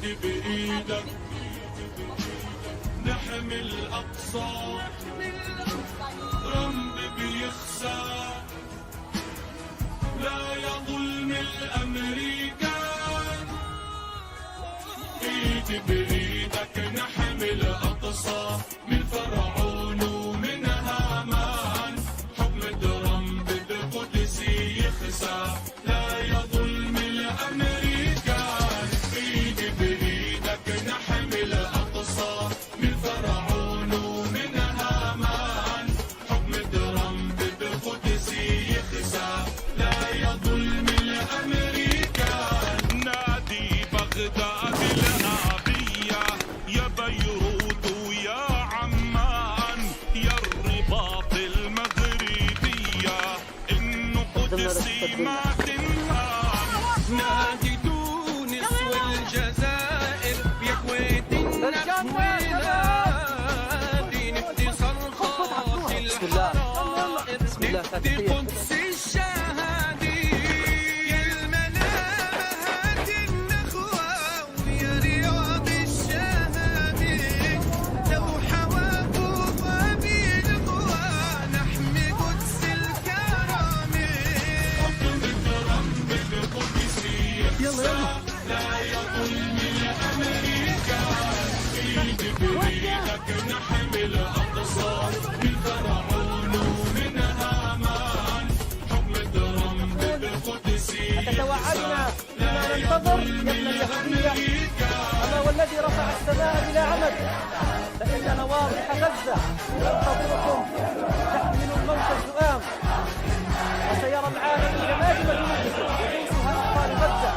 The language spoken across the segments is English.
ايدي بايدك نحمي الأقصى، رمب بيخسى لا يظلم الأمريكان. ايدي بايدك نحمي الأقصى من فرعون ومن هامان، حكم ترامب بقدس يخسى لا يظلم الأمريكان. ايدي بايدك نحمي الأقصى من فرعون ومن هامان، حكم ترامب بقدس يخسى لا يظلم الأمريكان. نادي بغداد الآبية يا بيروت ويا عمان يا الرباط المغربية، إنه قدسي ما تنهان. نادي تونس والجزائر يا كويت نادي نفدي صرخات الحرائر، نفدي قدس الشهادي يا المنامة هات النخوة ويا رياض الشهادي، لو حواكم بالقوى نحمي قدس الكرامة. حكم ترامب بقدس يخسى لا يظلم الأمريكان. ايدي بايدك نحمي الأقصى من فرعون ومن هامان، حكم ترامب بقدس توعدنا بما ننتظر يا ابن اليهودية، أما والذي رفع السماء بلا عمد، فإن نواضح غزة تنتظركم تحمل الموت الزؤام، وسيرى العالم جماجم جنودكم يعيشها أطفال غزة.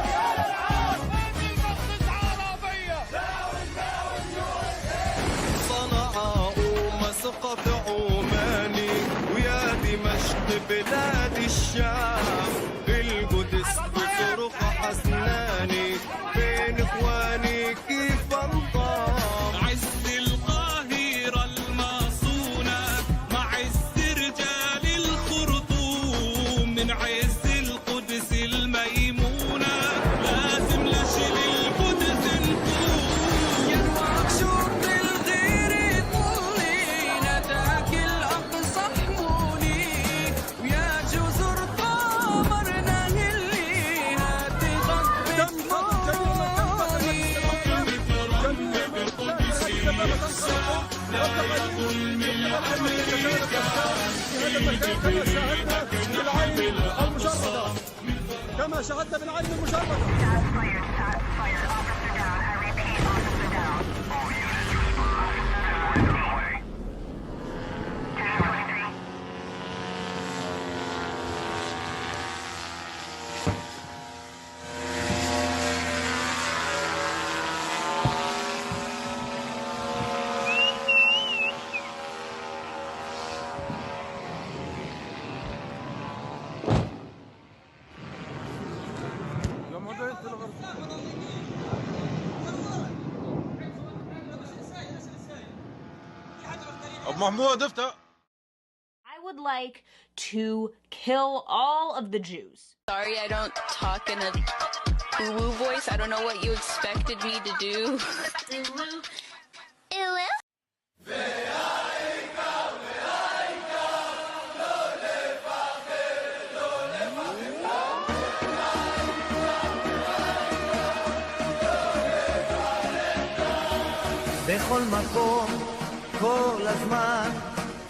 صنعاء ومسقط عماني ويا دمشق بلاد الشام، القدس بصرخ حسناني بين اخواني كيف انضام. عز القاهرة المصونة مع عز رجال الخرطوم، من عز القدس الميمونة لازم لشل القدس نقوم. يا مكشوف الغير طولي نداك الأقصى حمولي، ويا جزر قمرنا اللي هاتي غطي مولي. حكم ترامب بقدس يخسى لا يظلم الأمريكان. ايدي بايدك نحمي الأقصى كما شاهدنا بالعين المشرفة. I would like to kill all of the Jews. Sorry, I don't talk in a woo-woo voice. I don't know what you expected me to do. בכל מקום, כל הזמן,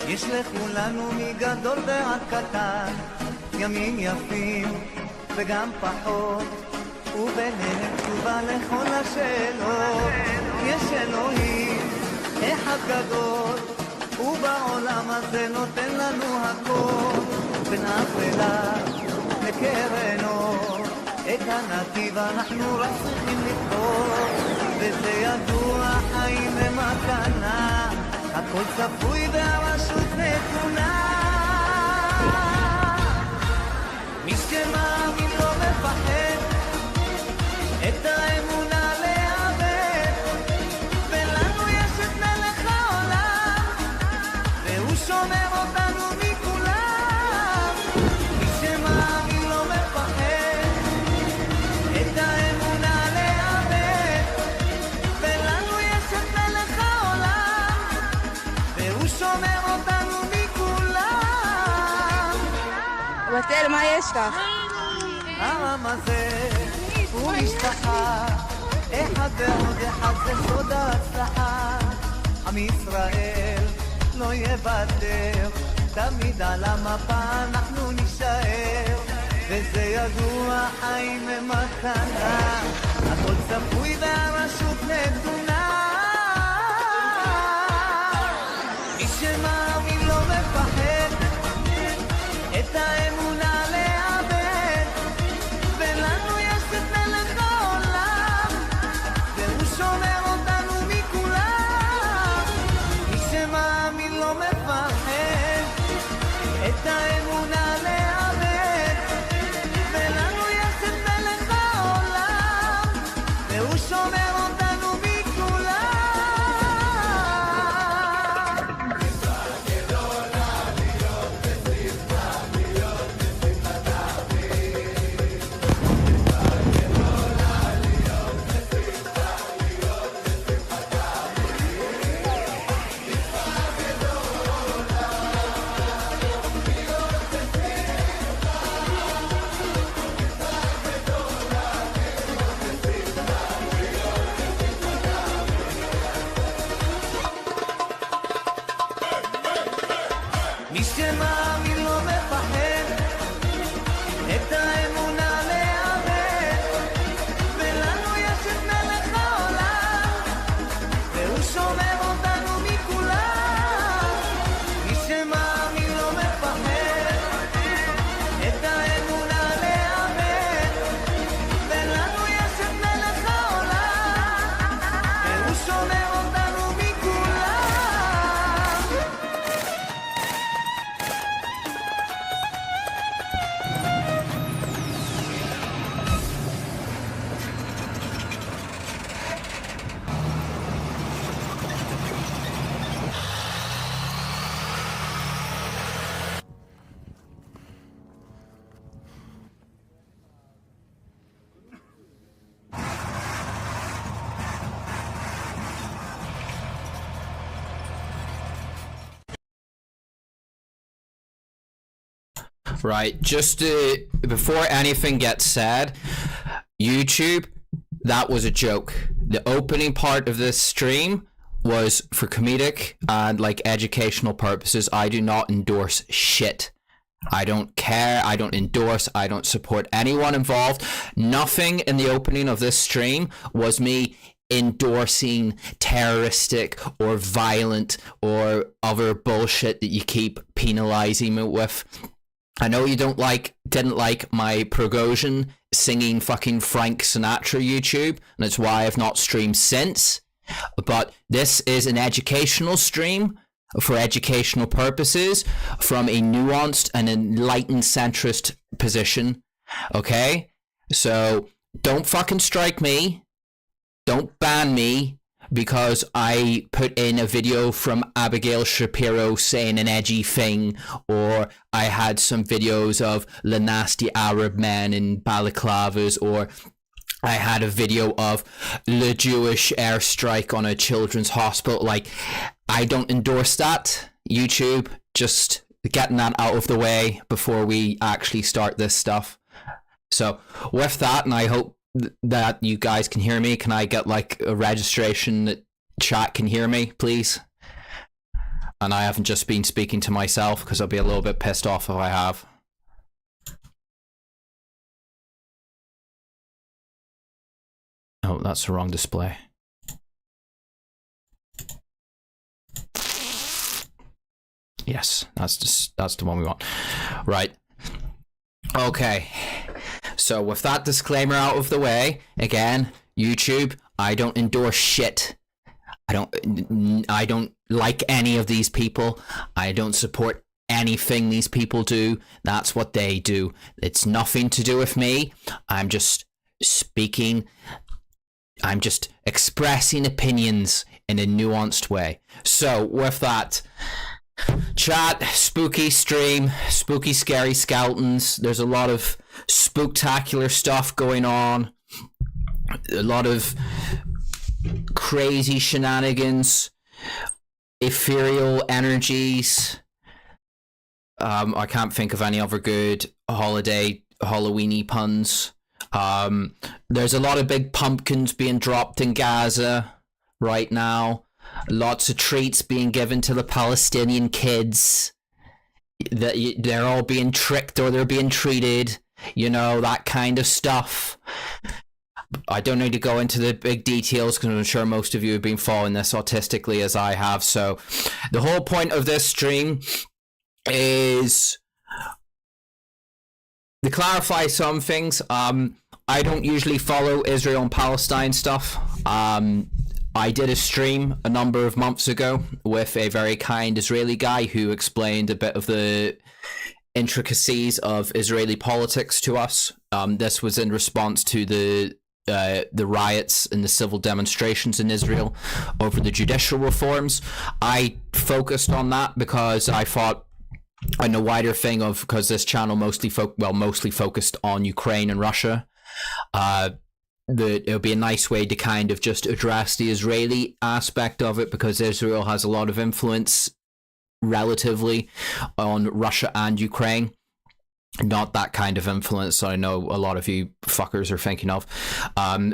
יש לכולנו מגדול ועד קטן, ימים יפים וגם פחות, וביניהם תשובה לכל השאלות. יש אלוהים אחד גדול, ובעולם הזה נותן לנו הכל, בין אפלה לקרן אור, את הנתיב אנחנו רק צריכים לבחור, וזה ידוע חיים ומתנה, הכל צפוי והרשות נתונה. מי שמאמין לא מפחד, את האמונה לאבד, ולנו יש את מלך העולם, והוא שומר אותנו מכולם. מי שמאמין לא מפחד, את האמונה לאבד, תל, מה יש לך? העם הזה הוא משפחה, אחד ועוד אחד זה סוד ההצלחה. עם ישראל לא יוותר, תמיד על המפה אנחנו נשאר, וזה ידוע חיים ממתנה, הכל צפוי והרשות נתונה. מי שמאמין לא מפחד, את האמונה לאבד, ולנו יש את מלך העולם, והוא שומר אותנו מכולם. מי שמאמין לא מפחד, את האמונה לאבד, ולנו יש את מלך העולם, והוא שומר אותנו מכולם. מי שמאמין לא מפחד, את האמונה לאבד, ולנו יש את מלך העולם, והוא שומר אותנו מכולם. מי שמאמין לא מפחד, את האמונה לאבד, ולנו יש את מלך העולם, והוא שומר אותנו מכולם. Right, just before anything gets said, YouTube, that was a joke. The opening part of this stream was for comedic and like educational purposes. I do not endorse shit. I don't care, I don't endorse, I don't support anyone involved. Nothing in the opening of this stream was me endorsing terroristic or violent or other bullshit that you keep penalizing me with. I know you didn't like my Prigozhin singing fucking Frank Sinatra YouTube, and that's why I've not streamed since. But this is an educational stream for educational purposes from a nuanced and enlightened centrist position. Okay? So don't fucking strike me. Don't ban me because I put in a video from Abigail Shapiro saying an edgy thing, or I had some videos of the nasty Arab men in balaclavas, or I had a video of the Jewish airstrike on a children's hospital. Like, I don't endorse that. YouTube, just getting that out of the way before we actually start this stuff. So with that, and I hope that you guys can hear me. Can I get like a registration that chat can hear me, please? And I haven't just been speaking to myself, because I'll be a little bit pissed off if I have. Oh, that's the wrong display. Yes, that's the one we want. Right. Okay. So with that disclaimer out of the way, again, YouTube, I don't endorse shit. I don't like any of these people. I don't support anything these people do. That's what they do. It's nothing to do with me. I'm just speaking. I'm just expressing opinions in a nuanced way. So with that, chat, spooky stream, spooky scary skeletons. There's a lot of spooktacular stuff going on. A lot of crazy shenanigans, ethereal energies. I can't think of any other good Halloweeny puns. There's a lot of big pumpkins being dropped in Gaza right now. Lots of treats being given to the Palestinian kids. That they're all being tricked or they're being treated. You know, that kind of stuff. I don't need to go into the big details because I'm sure most of you have been following this autistically as I have. So the whole point of this stream is to clarify some things. I don't usually follow Israel and Palestine stuff. I did a stream a number of months ago with a very kind Israeli guy who explained a bit of the intricacies of Israeli politics to us. This was in response to the riots and the civil demonstrations in Israel over the judicial reforms. I focused on that because I thought, and a wider thing of, because this channel mostly focused on Ukraine and Russia, that it would be a nice way to kind of just address the Israeli aspect of it, because Israel has a lot of influence relatively on Russia and Ukraine. Not that kind of influence I know a lot of you fuckers are thinking of.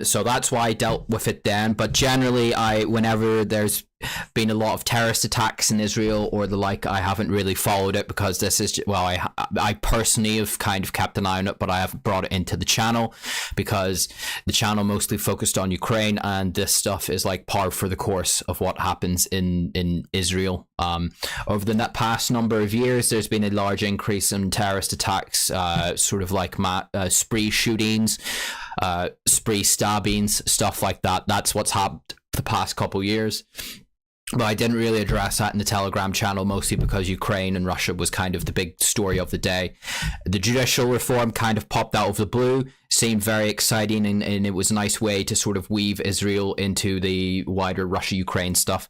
So that's why I dealt with it then. But generally, whenever there's been a lot of terrorist attacks in Israel or the like, I haven't really followed it because this is, well, I personally have kind of kept an eye on it, but I haven't brought it into the channel because the channel mostly focused on Ukraine, and this stuff is like par for the course of what happens in Israel. Over the past number of years, there's been a large increase in terrorist attacks, sort of like spree shootings, spree stabbings, stuff like that. That's what's happened the past couple years. But I didn't really address that in the Telegram channel, mostly because Ukraine and Russia was kind of the big story of the day. The judicial reform kind of popped out of the blue, seemed very exciting, and it was a nice way to sort of weave Israel into the wider Russia-Ukraine stuff.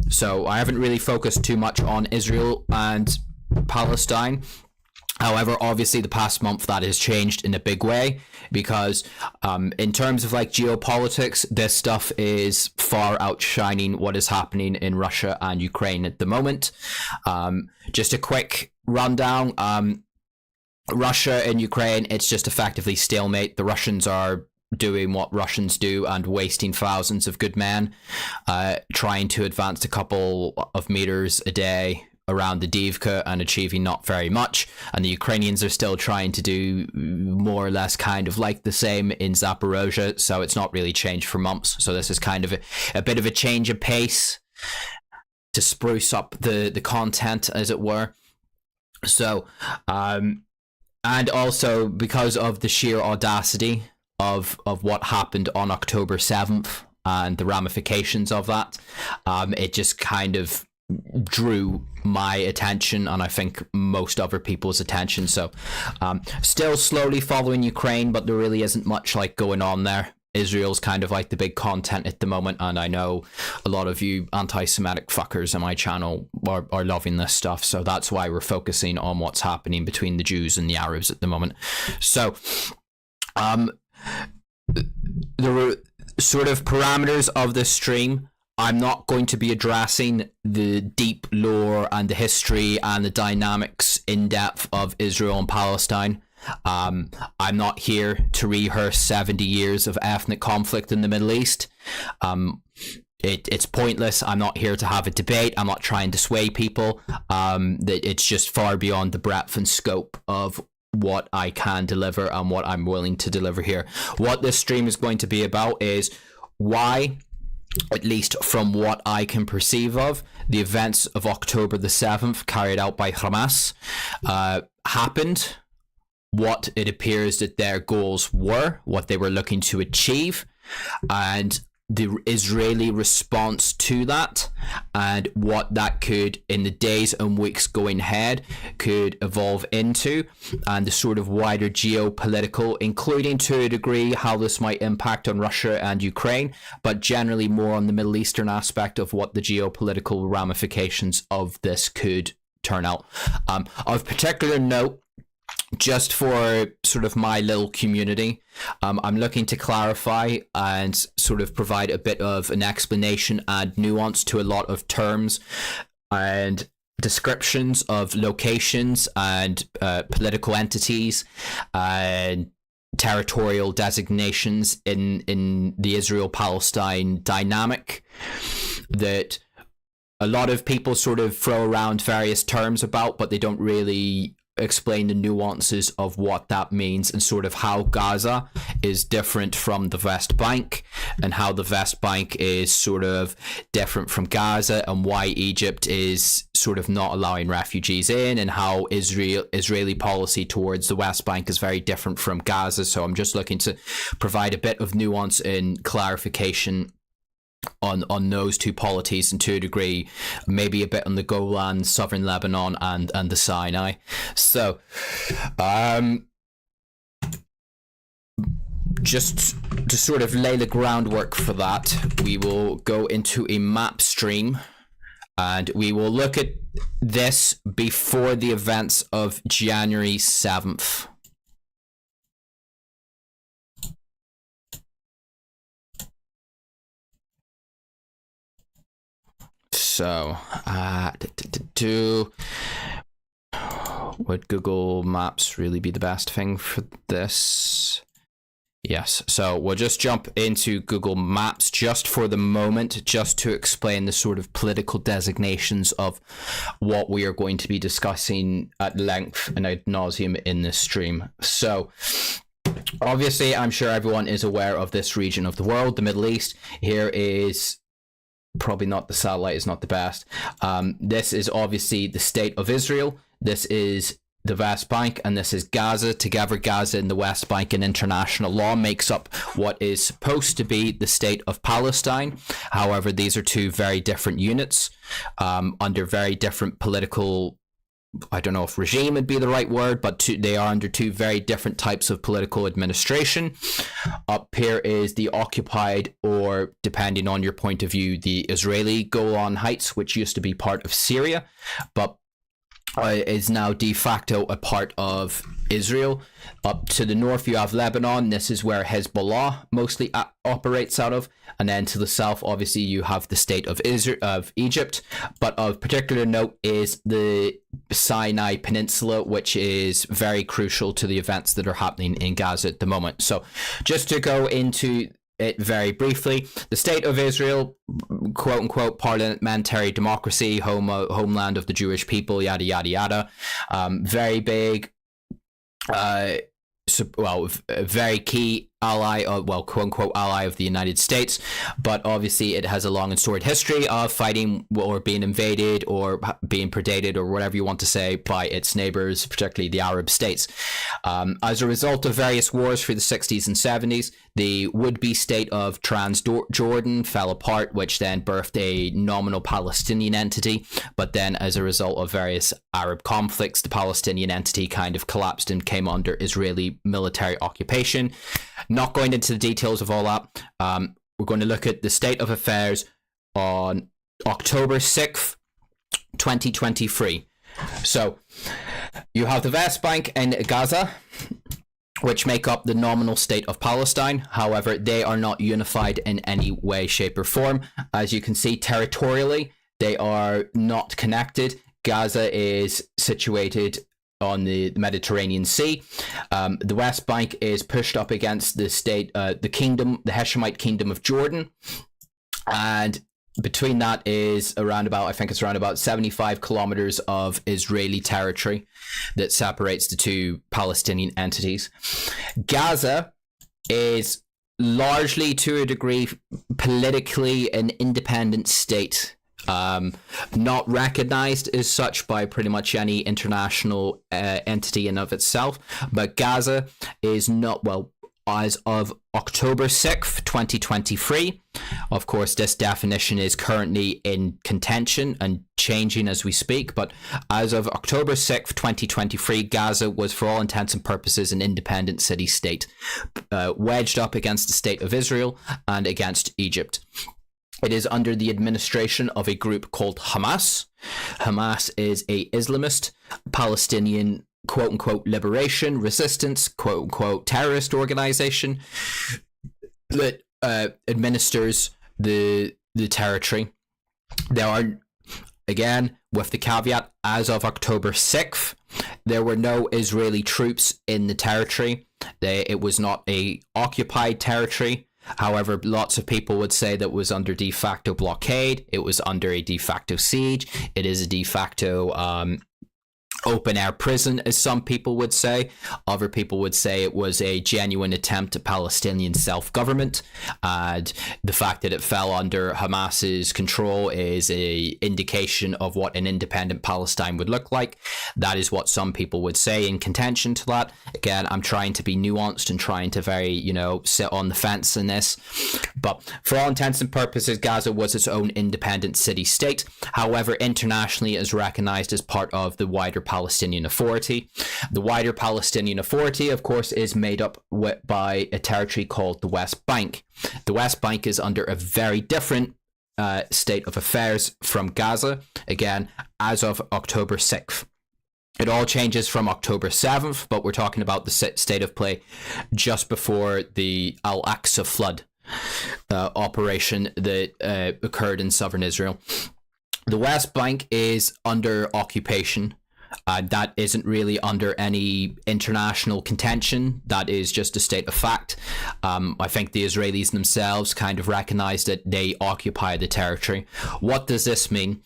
So I haven't really focused too much on Israel and Palestine. However, obviously the past month that has changed in a big way, because in terms of like geopolitics, this stuff is far outshining what is happening in Russia and Ukraine at the moment. Just a quick rundown. Russia and Ukraine, it's just effectively stalemate. The Russians are doing what Russians do and wasting thousands of good men, trying to advance a couple of meters a day around the Divka and achieving not very much, and the Ukrainians are still trying to do more or less kind of like the same in Zaporozhye, so it's not really changed for months. So this is kind of a bit of a change of pace to spruce up the content, as it were. So and also because of the sheer audacity of what happened on October 7th and the ramifications of that, it just kind of drew my attention, and I think most other people's attention. So still slowly following Ukraine, but there really isn't much like going on there. Israel's kind of like the big content at the moment, and I know a lot of you anti-Semitic fuckers on my channel are loving this stuff, so that's why we're focusing on what's happening between the Jews and the Arabs at the moment. So the sort of parameters of this stream, I'm not going to be addressing the deep lore and the history and the dynamics in depth of Israel and Palestine. I'm not here to rehearse 70 years of ethnic conflict in the Middle East. It's pointless. I'm not here to have a debate. I'm not trying to sway people. It's just far beyond the breadth and scope of what I can deliver and what I'm willing to deliver here. What this stream is going to be about is why, at least from what I can perceive of, the events of October the 7th carried out by Hamas happened, what it appears that their goals were, what they were looking to achieve, and the Israeli response to that, and what that could, in the days and weeks going ahead, could evolve into, and the sort of wider geopolitical, including to a degree how this might impact on Russia and Ukraine, but generally more on the Middle Eastern aspect of what the geopolitical ramifications of this could turn out. Of particular note, just for sort of my little community, I'm looking to clarify and sort of provide a bit of an explanation and nuance to a lot of terms and descriptions of locations and political entities and territorial designations in the Israel-Palestine dynamic that a lot of people sort of throw around various terms about, but they don't really explain the nuances of what that means and sort of how Gaza is different from the West Bank and how the West Bank is sort of different from Gaza and why Egypt is sort of not allowing refugees in and how Israeli policy towards the West Bank is very different from Gaza. So I'm just looking to provide a bit of nuance and clarification on those two polities, and to a degree maybe a bit on the Golan, southern Lebanon and the Sinai. So just to sort of lay the groundwork for that, we will go into a map stream and we will look at this before the events of January 7th. So, would Google Maps really be the best thing for this? Yes, so we'll just jump into Google Maps just for the moment, just to explain the sort of political designations of what we are going to be discussing at length and ad nauseum in this stream. So, obviously, I'm sure everyone is aware of this region of the world, the Middle East. Here is probably not, the satellite is not the best. This is obviously the state of Israel. This is the West Bank, and this is Gaza. Together, Gaza and the West Bank in international law makes up what is supposed to be the state of Palestine. However, these are two very different units under very different political, I don't know if regime would be the right word, but they are under two very different types of political administration. Up here is the occupied, or depending on your point of view, the Israeli Golan Heights, which used to be part of Syria, but is now de facto a part of Israel. Up to the north you have Lebanon. This is where Hezbollah mostly operates out of, and then to the south obviously you have the state of Egypt, but of particular note is the Sinai Peninsula, which is very crucial to the events that are happening in Gaza at the moment. So just to go into it very briefly, the state of Israel, quote unquote parliamentary democracy, homeland of the Jewish people, yada yada yada, very big, a very key ally of, well, quote unquote ally of the United States, but obviously it has a long and storied history of fighting or being invaded or being predated or whatever you want to say by its neighbors, particularly the Arab states. As a result of various wars through the 60s and 70s, the would-be state of Transjordan fell apart, which then birthed a nominal Palestinian entity, but then as a result of various Arab conflicts, the Palestinian entity kind of collapsed and came under Israeli military occupation. Not going into the details of all that, we're going to look at the state of affairs on October 6th, 2023. So, you have the West Bank and Gaza, which make up the nominal state of Palestine. However, they are not unified in any way, shape, or form. As you can see, territorially, they are not connected. Gaza is situated on the Mediterranean Sea. The West Bank is pushed up against the state, the Hashemite kingdom of Jordan, and between that is around about 75 kilometers of Israeli territory that separates the two Palestinian entities. Gaza is largely, to a degree, politically an independent state, not recognized as such by pretty much any international entity in of itself, but Gaza is not, well, as of October 6th, 2023. Of course, this definition is currently in contention and changing as we speak, but as of October 6th, 2023, Gaza was, for all intents and purposes, an independent city-state, wedged up against the state of Israel and against Egypt. It is under the administration of a group called Hamas. Hamas is a Islamist Palestinian quote-unquote liberation resistance quote-unquote terrorist organization that administers the territory. There are again, with the caveat, as of October 6th, there were no Israeli troops in the territory. It was not a occupied territory. However, lots of people would say that was under de facto blockade. It was under a de facto siege. It is a de facto open air prison, as some people would say. Other people would say it was a genuine attempt at Palestinian self-government, and the fact that it fell under Hamas's control is a indication of what an independent Palestine would look like. That is what some people would say in contention to that. Again, I'm trying to be nuanced and trying to very, sit on the fence in this, but for all intents and purposes, Gaza was its own independent city-state. However, internationally it is recognized as part of the wider Palestinian Authority. The wider Palestinian Authority, of course, is made up by a territory called the West Bank. The West Bank is under a very different state of affairs from Gaza, again, as of October 6th. It all changes from October 7th, but we're talking about the state of play just before the Al-Aqsa flood operation that occurred in southern Israel. The West Bank is under occupation. That isn't really under any international contention. That is just a state of fact. I think the Israelis themselves kind of recognize that they occupy the territory. What does this mean?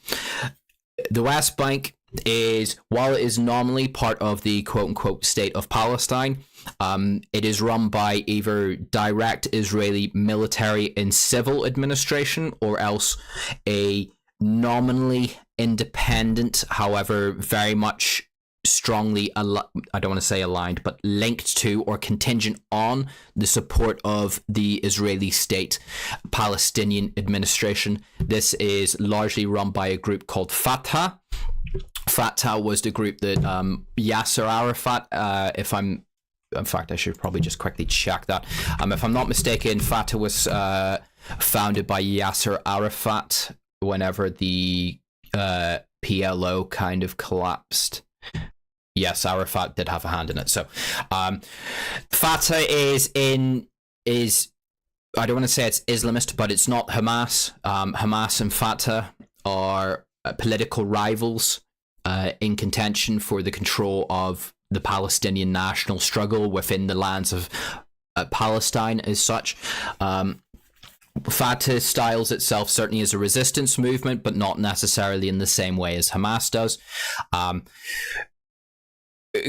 The West Bank is, while it is nominally part of the quote-unquote state of Palestine, it is run by either direct Israeli military and civil administration, or else a nominally independent, however very much strongly I don't want to say aligned, but linked to or contingent on the support of the Israeli state Palestinian administration. This is largely run by a group called Fatah. Fatah was the group that Yasser Arafat, in fact, I should probably just quickly check that. If I'm not mistaken, Fatah was founded by Yasser Arafat whenever the PLO kind of collapsed. Yes, Arafat did have a hand in it. So Fatah is I don't want to say it's Islamist, but it's not Hamas. Hamas and Fatah are political rivals in contention for the control of the Palestinian national struggle within the lands of Palestine as such. Fatah styles itself certainly as a resistance movement, but not necessarily in the same way as Hamas does.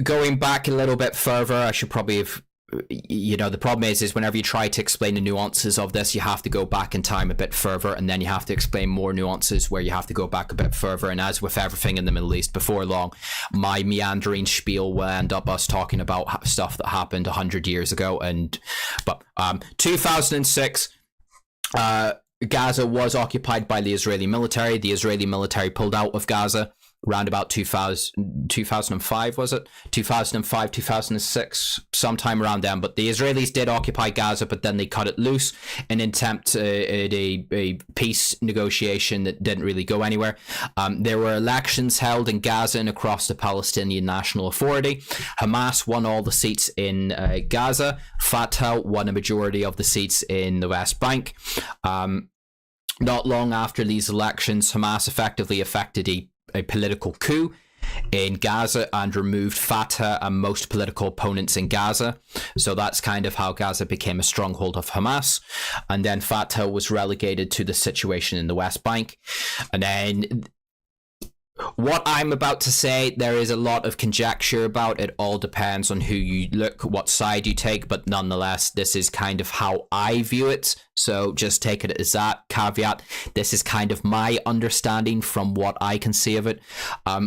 Going back a little bit further, I should probably have, the problem is whenever you try to explain the nuances of this, you have to go back in time a bit further, and then you have to explain more nuances where you have to go back a bit further. And as with everything in the Middle East, before long, my meandering spiel will end up us talking about stuff that happened 100 years ago. But 2006, Gaza was occupied by the Israeli military. The Israeli military pulled out of Gaza around about 2005, was it? 2005, 2006, sometime around then. But the Israelis did occupy Gaza, but then they cut it loose in an attempt at a peace negotiation that didn't really go anywhere. There were elections held in Gaza and across the Palestinian National Authority. Hamas won all the seats in Gaza. Fatah won a majority of the seats in the West Bank. Not long after these elections, Hamas effectively effected a political coup in Gaza and removed Fatah and most political opponents in Gaza. So that's kind of how Gaza became a stronghold of Hamas. And then Fatah was relegated to the situation in the West Bank. And then what I'm about to say, there is a lot of conjecture about. It all depends on who you look, what side you take, but nonetheless, this is kind of how I view it. So just take it as that caveat. This is kind of my understanding from what I can see of it.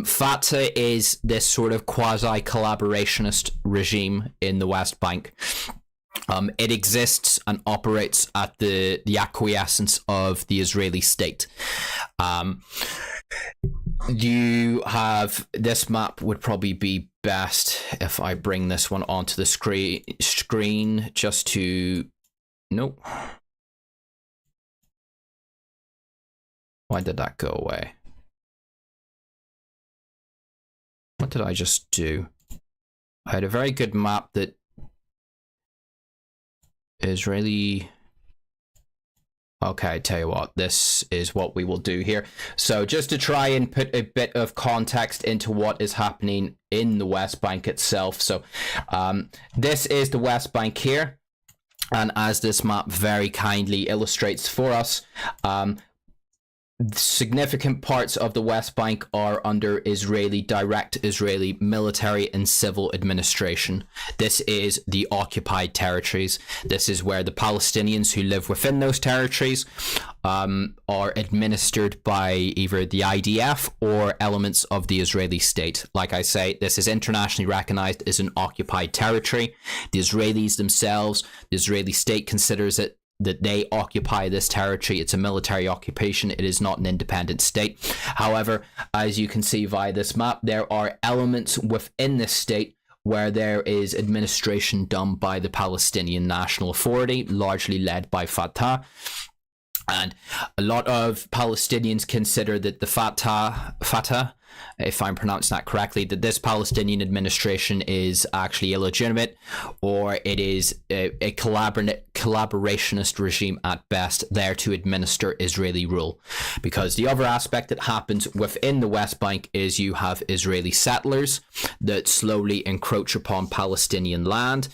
Fatah is this sort of quasi-collaborationist regime in the West Bank. It exists and operates at the acquiescence of the Israeli state. You have this map would probably be best if I bring this one onto the screen just to nope. Why did that go away? What did I just do? I had a very good map that Israeli Okay, tell you what, this is what we will do here. So just to try and put a bit of context into what is happening in the West Bank itself. So this is the West Bank here. And as this map very kindly illustrates for us, significant parts of the West Bank are under direct Israeli military and civil administration. This is the occupied territories. This is where the Palestinians who live within those territories are administered by either the IDF or elements of the Israeli state. Like I say, this is internationally recognized as an occupied territory. The Israelis themselves, the Israeli state considers it that they occupy this territory. It's a military occupation. It is not an independent state. However, as you can see via this map, there are elements within this state where there is administration done by the Palestinian National Authority, largely led by Fatah. And a lot of Palestinians consider that the Fatah, if I'm pronouncing that correctly, that this Palestinian administration is actually illegitimate, or it is a collaborationist regime at best, there to administer Israeli rule. Because the other aspect that happens within the West Bank is you have Israeli settlers that slowly encroach upon Palestinian land,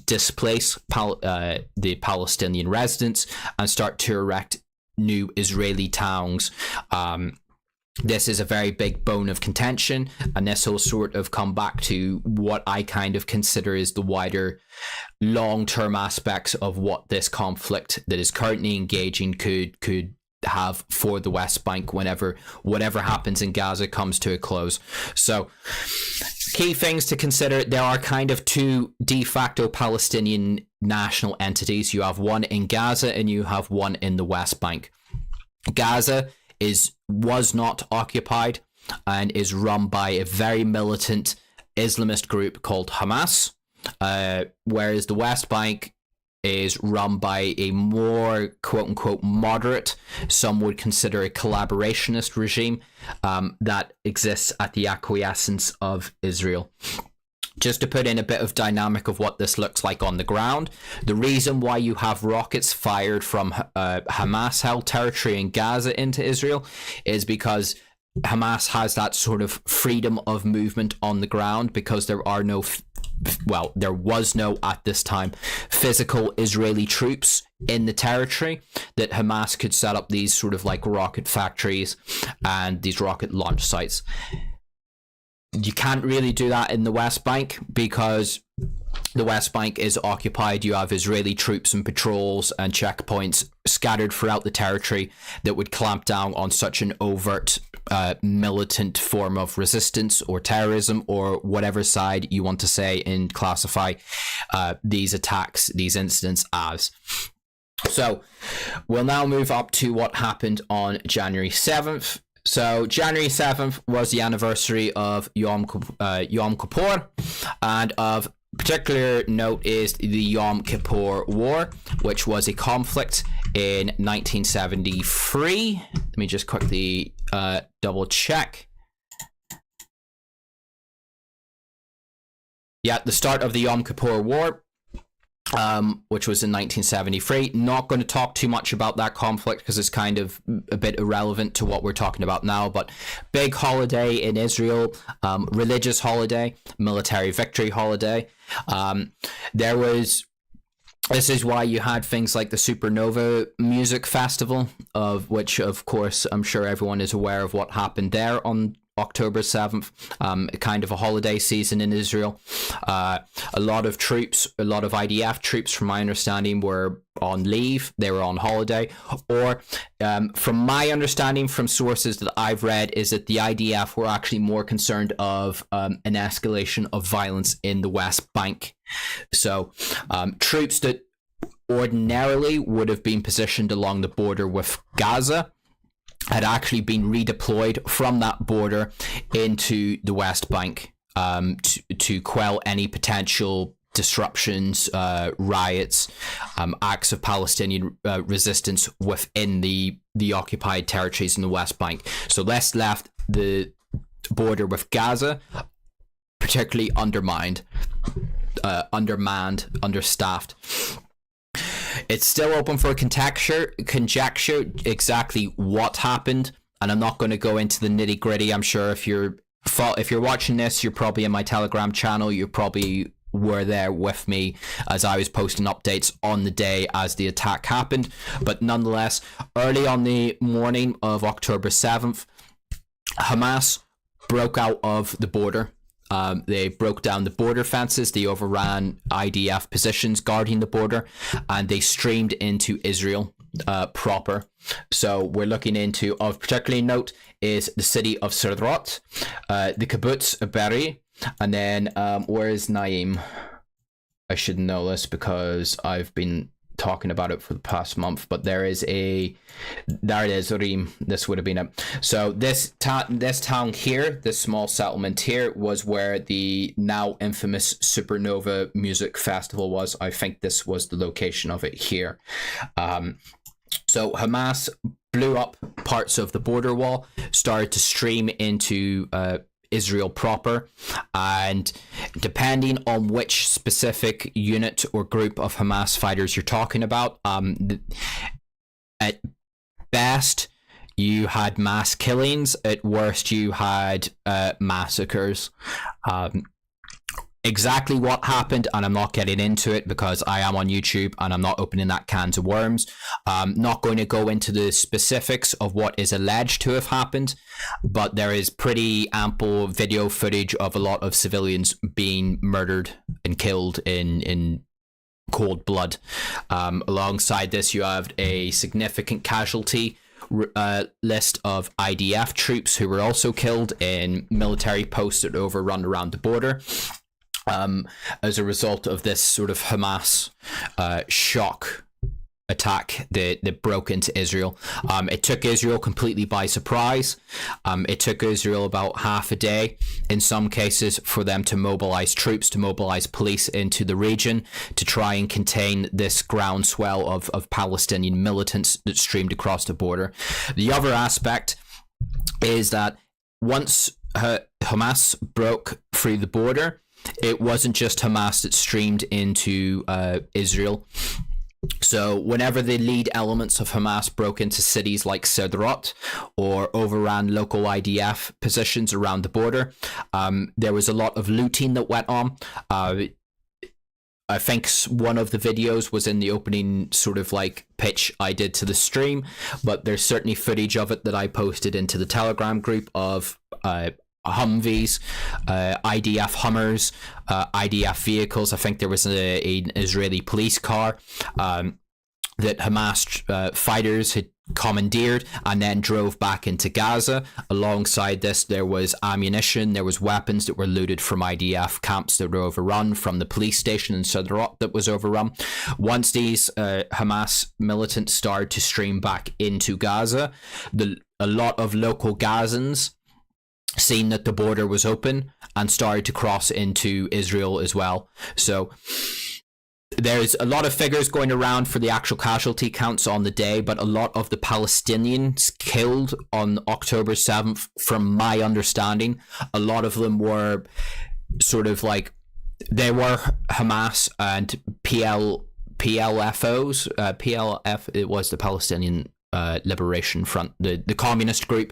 displace the Palestinian residents, and start to erect new Israeli towns. This is a very big bone of contention, and this will sort of come back to what I kind of consider is the wider long-term aspects of what this conflict that is currently engaging could have for the West Bank whenever whatever happens in Gaza comes to a close. So key things to consider: there are kind of two de facto Palestinian national entities. You have one in Gaza and you have one in the West Bank. Gaza was not occupied and is run by a very militant Islamist group called Hamas, whereas the West Bank is run by a more quote-unquote moderate, some would consider a collaborationist regime that exists at the acquiescence of Israel. Just to put in a bit of dynamic of what this looks like on the ground, the reason why you have rockets fired from Hamas-held territory in Gaza into Israel is because Hamas has that sort of freedom of movement on the ground, because there are no, there was no at this time physical Israeli troops in the territory, that Hamas could set up these sort of like rocket factories and these rocket launch sites. You can't really do that in the West Bank because the West Bank is occupied. You have Israeli troops and patrols and checkpoints scattered throughout the territory that would clamp down on such an overt militant form of resistance or terrorism, or whatever side you want to say and classify these attacks, these incidents as. So we'll now move up to what happened on January 7th. So January 7th was the anniversary of Yom Kippur, and of particular note is the Yom Kippur War, which was a conflict in 1973. Let me just quickly double check. Yeah, the start of the Yom Kippur War, which was in 1973. Not going to talk too much about that conflict because it's kind of a bit irrelevant to what we're talking about now, but big holiday in Israel, religious holiday, military victory holiday. This is why you had things like the Supernova Music Festival, of which, of course, I'm sure everyone is aware of what happened there on October 7th, kind of a holiday season in Israel. A lot of troops, a lot of IDF troops, from my understanding, were on leave. They were on holiday. Or from my understanding from sources that I've read, is that the IDF were actually more concerned of an escalation of violence in the West Bank. So troops that ordinarily would have been positioned along the border with Gaza had actually been redeployed from that border into the West Bank to quell any potential disruptions, riots, acts of Palestinian resistance within the occupied territories in the West Bank. So this left the border with Gaza particularly undermanned, understaffed. it's still open for conjecture exactly what happened, and I'm not going to go into the nitty gritty. I'm sure if you're watching this, you're probably in my Telegram channel. You probably were there with me as I was posting updates on the day as the attack happened. But nonetheless, early on the morning of October 7th, Hamas broke out of the border. They broke down the border fences, they overran IDF positions guarding the border, and they streamed into Israel proper. So we're looking into, of particular note, is the city of Sderot, the kibbutz Beri, and then where is Naim? I should know this because I've been talking about it for the past month, but there it is, Reem. This would have been it. So this town here, this small settlement here, was where the now infamous Supernova Music Festival was. I think this was the location of it here. So Hamas blew up parts of the border wall, started to stream into Israel proper, and depending on which specific unit or group of Hamas fighters you're talking about, at best you had mass killings, at worst you had massacres. Exactly what happened, and I'm not getting into it because I am on YouTube and I'm not opening that cans of worms. Not going to go into the specifics of what is alleged to have happened, but there is pretty ample video footage of a lot of civilians being murdered and killed in cold blood. Alongside this, you have a significant casualty list of IDF troops who were also killed in military posts that overrun around the border. As a result of this sort of Hamas shock attack that broke into Israel. It took Israel completely by surprise. It took Israel about half a day, in some cases, for them to mobilize troops, to mobilize police into the region to try and contain this groundswell of Palestinian militants that streamed across the border. The other aspect is that once Hamas broke through the border, it wasn't just Hamas that streamed into Israel. So whenever the lead elements of Hamas broke into cities like Sderot or overran local IDF positions around the border, there was a lot of looting that went on. I think one of the videos was in the opening sort of like pitch I did to the stream, but there's certainly footage of it that I posted into the Telegram group of Humvees, IDF Hummers, IDF vehicles. I think there was an Israeli police car that Hamas fighters had commandeered and then drove back into Gaza. Alongside this, there was ammunition, there was weapons that were looted from IDF camps that were overrun, from the police station in Sderot that was overrun. Once these Hamas militants started to stream back into Gaza, a lot of local Gazans seen that the border was open and started to cross into Israel as well. So there's a lot of figures going around for the actual casualty counts on the day, but a lot of the Palestinians killed on October 7th, from my understanding, a lot of them were sort of like, they were Hamas and PLFOs. PLF, it was the Palestinian Liberation Front, the communist group.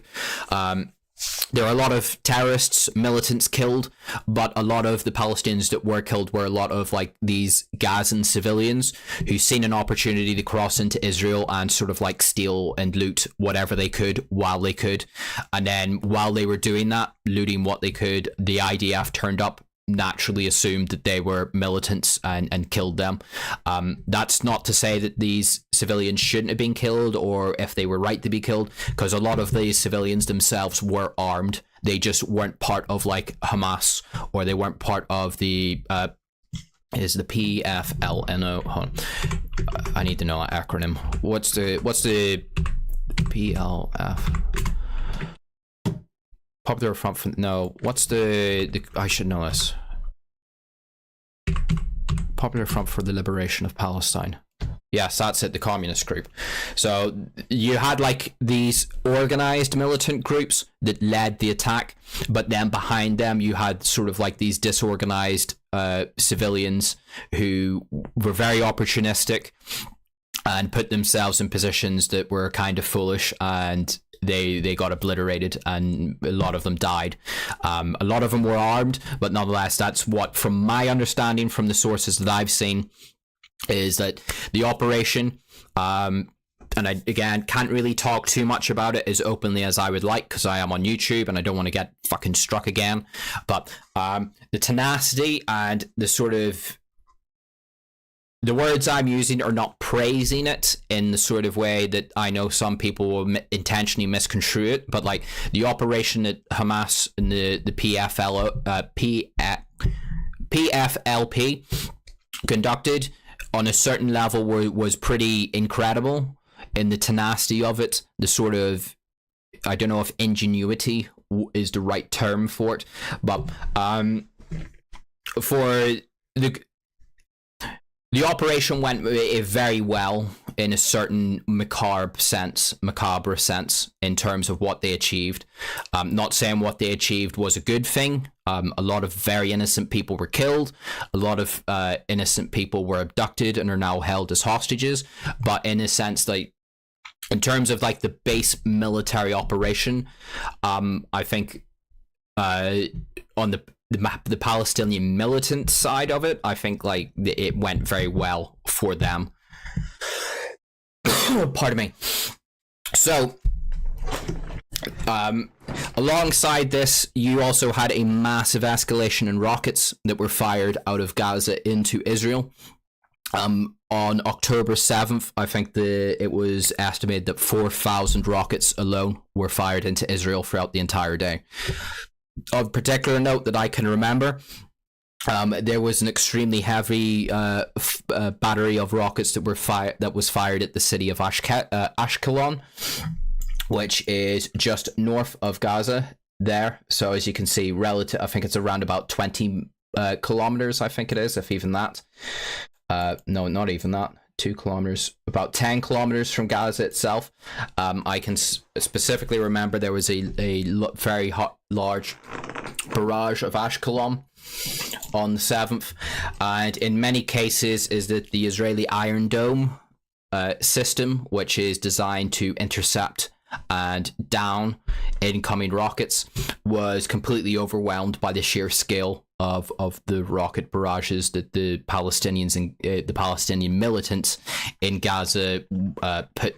There are a lot of terrorists, militants killed, but a lot of the Palestinians that were killed were a lot of like these Gazan civilians who seen an opportunity to cross into Israel and sort of like steal and loot whatever they could while they could. And then while they were doing that, looting what they could, the IDF turned up, naturally assumed that they were militants and killed them. That's not to say that these civilians shouldn't have been killed or if they were right to be killed, because a lot of these civilians themselves were armed. They just weren't part of like Hamas, or they weren't part of the is the PFLNO. Hold on. I need to know an acronym. What's the PLF? Popular Front? No. What's the I should know this. Popular Front for the Liberation of Palestine. Yes, that's it, the communist group. So you had like these organized militant groups that led the attack, but then behind them you had sort of like these disorganized civilians who were very opportunistic and put themselves in positions that were kind of foolish, and they got obliterated, and a lot of them died. A lot of them were armed, but nonetheless, that's what, from my understanding from the sources that I've seen, is that the operation, and I, again, can't really talk too much about it as openly as I would like, because I am on YouTube and I don't want to get fucking struck again, but the tenacity and the sort of, the words I'm using are not praising it in the sort of way that I know some people will intentionally misconstrue it, but like the operation that Hamas and the PFLP conducted on a certain level was pretty incredible in the tenacity of it, the sort of, I don't know if ingenuity is the right term for it, but for the operation went very well in a certain macabre sense in terms of what they achieved. Not saying what they achieved was a good thing. A lot of very innocent people were killed. A lot of innocent people were abducted and are now held as hostages. But in a sense, like, in terms of like the base military operation, I think on the Palestinian militant side of it, I think like it went very well for them. Pardon me. So, alongside this, you also had a massive escalation in rockets that were fired out of Gaza into Israel. On October 7th, I think it was estimated that 4,000 rockets alone were fired into Israel throughout the entire day. Of particular note that I can remember, there was an extremely heavy battery of rockets that was fired at the city of Ashkelon, which is just north of Gaza there. So as you can see, I think it's around about 20 kilometers, I think it is, if even that. No, not even that. 2 kilometers, about 10 kilometers from Gaza itself. I can specifically remember there was a very large barrage of Ashkelon on the 7th, and in many cases is that the Israeli Iron Dome system, which is designed to intercept and down incoming rockets, was completely overwhelmed by the sheer scale of the rocket barrages that the Palestinians and the Palestinian militants in Gaza put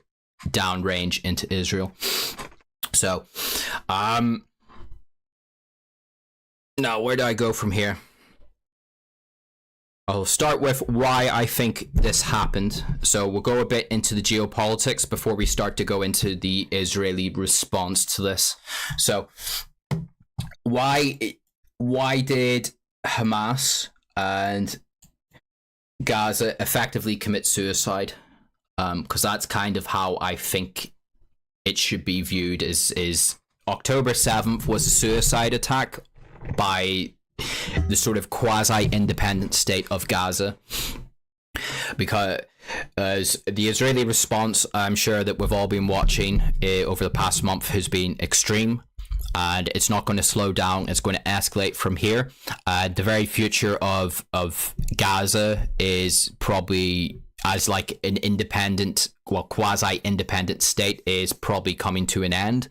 downrange into Israel. So, now where do I go from here? I'll start with why I think this happened. So we'll go a bit into the geopolitics before we start to go into the Israeli response to this. So why did Hamas and Gaza effectively commit suicide? Because that's kind of how I think it should be viewed. Is October 7th was a suicide attack by the sort of quasi-independent state of Gaza, because the Israeli response, I'm sure that we've all been watching over the past month, has been extreme, and it's not going to slow down. It's going to escalate from here. The very future of Gaza is probably, as like an independent, well, quasi-independent state, is probably coming to an end.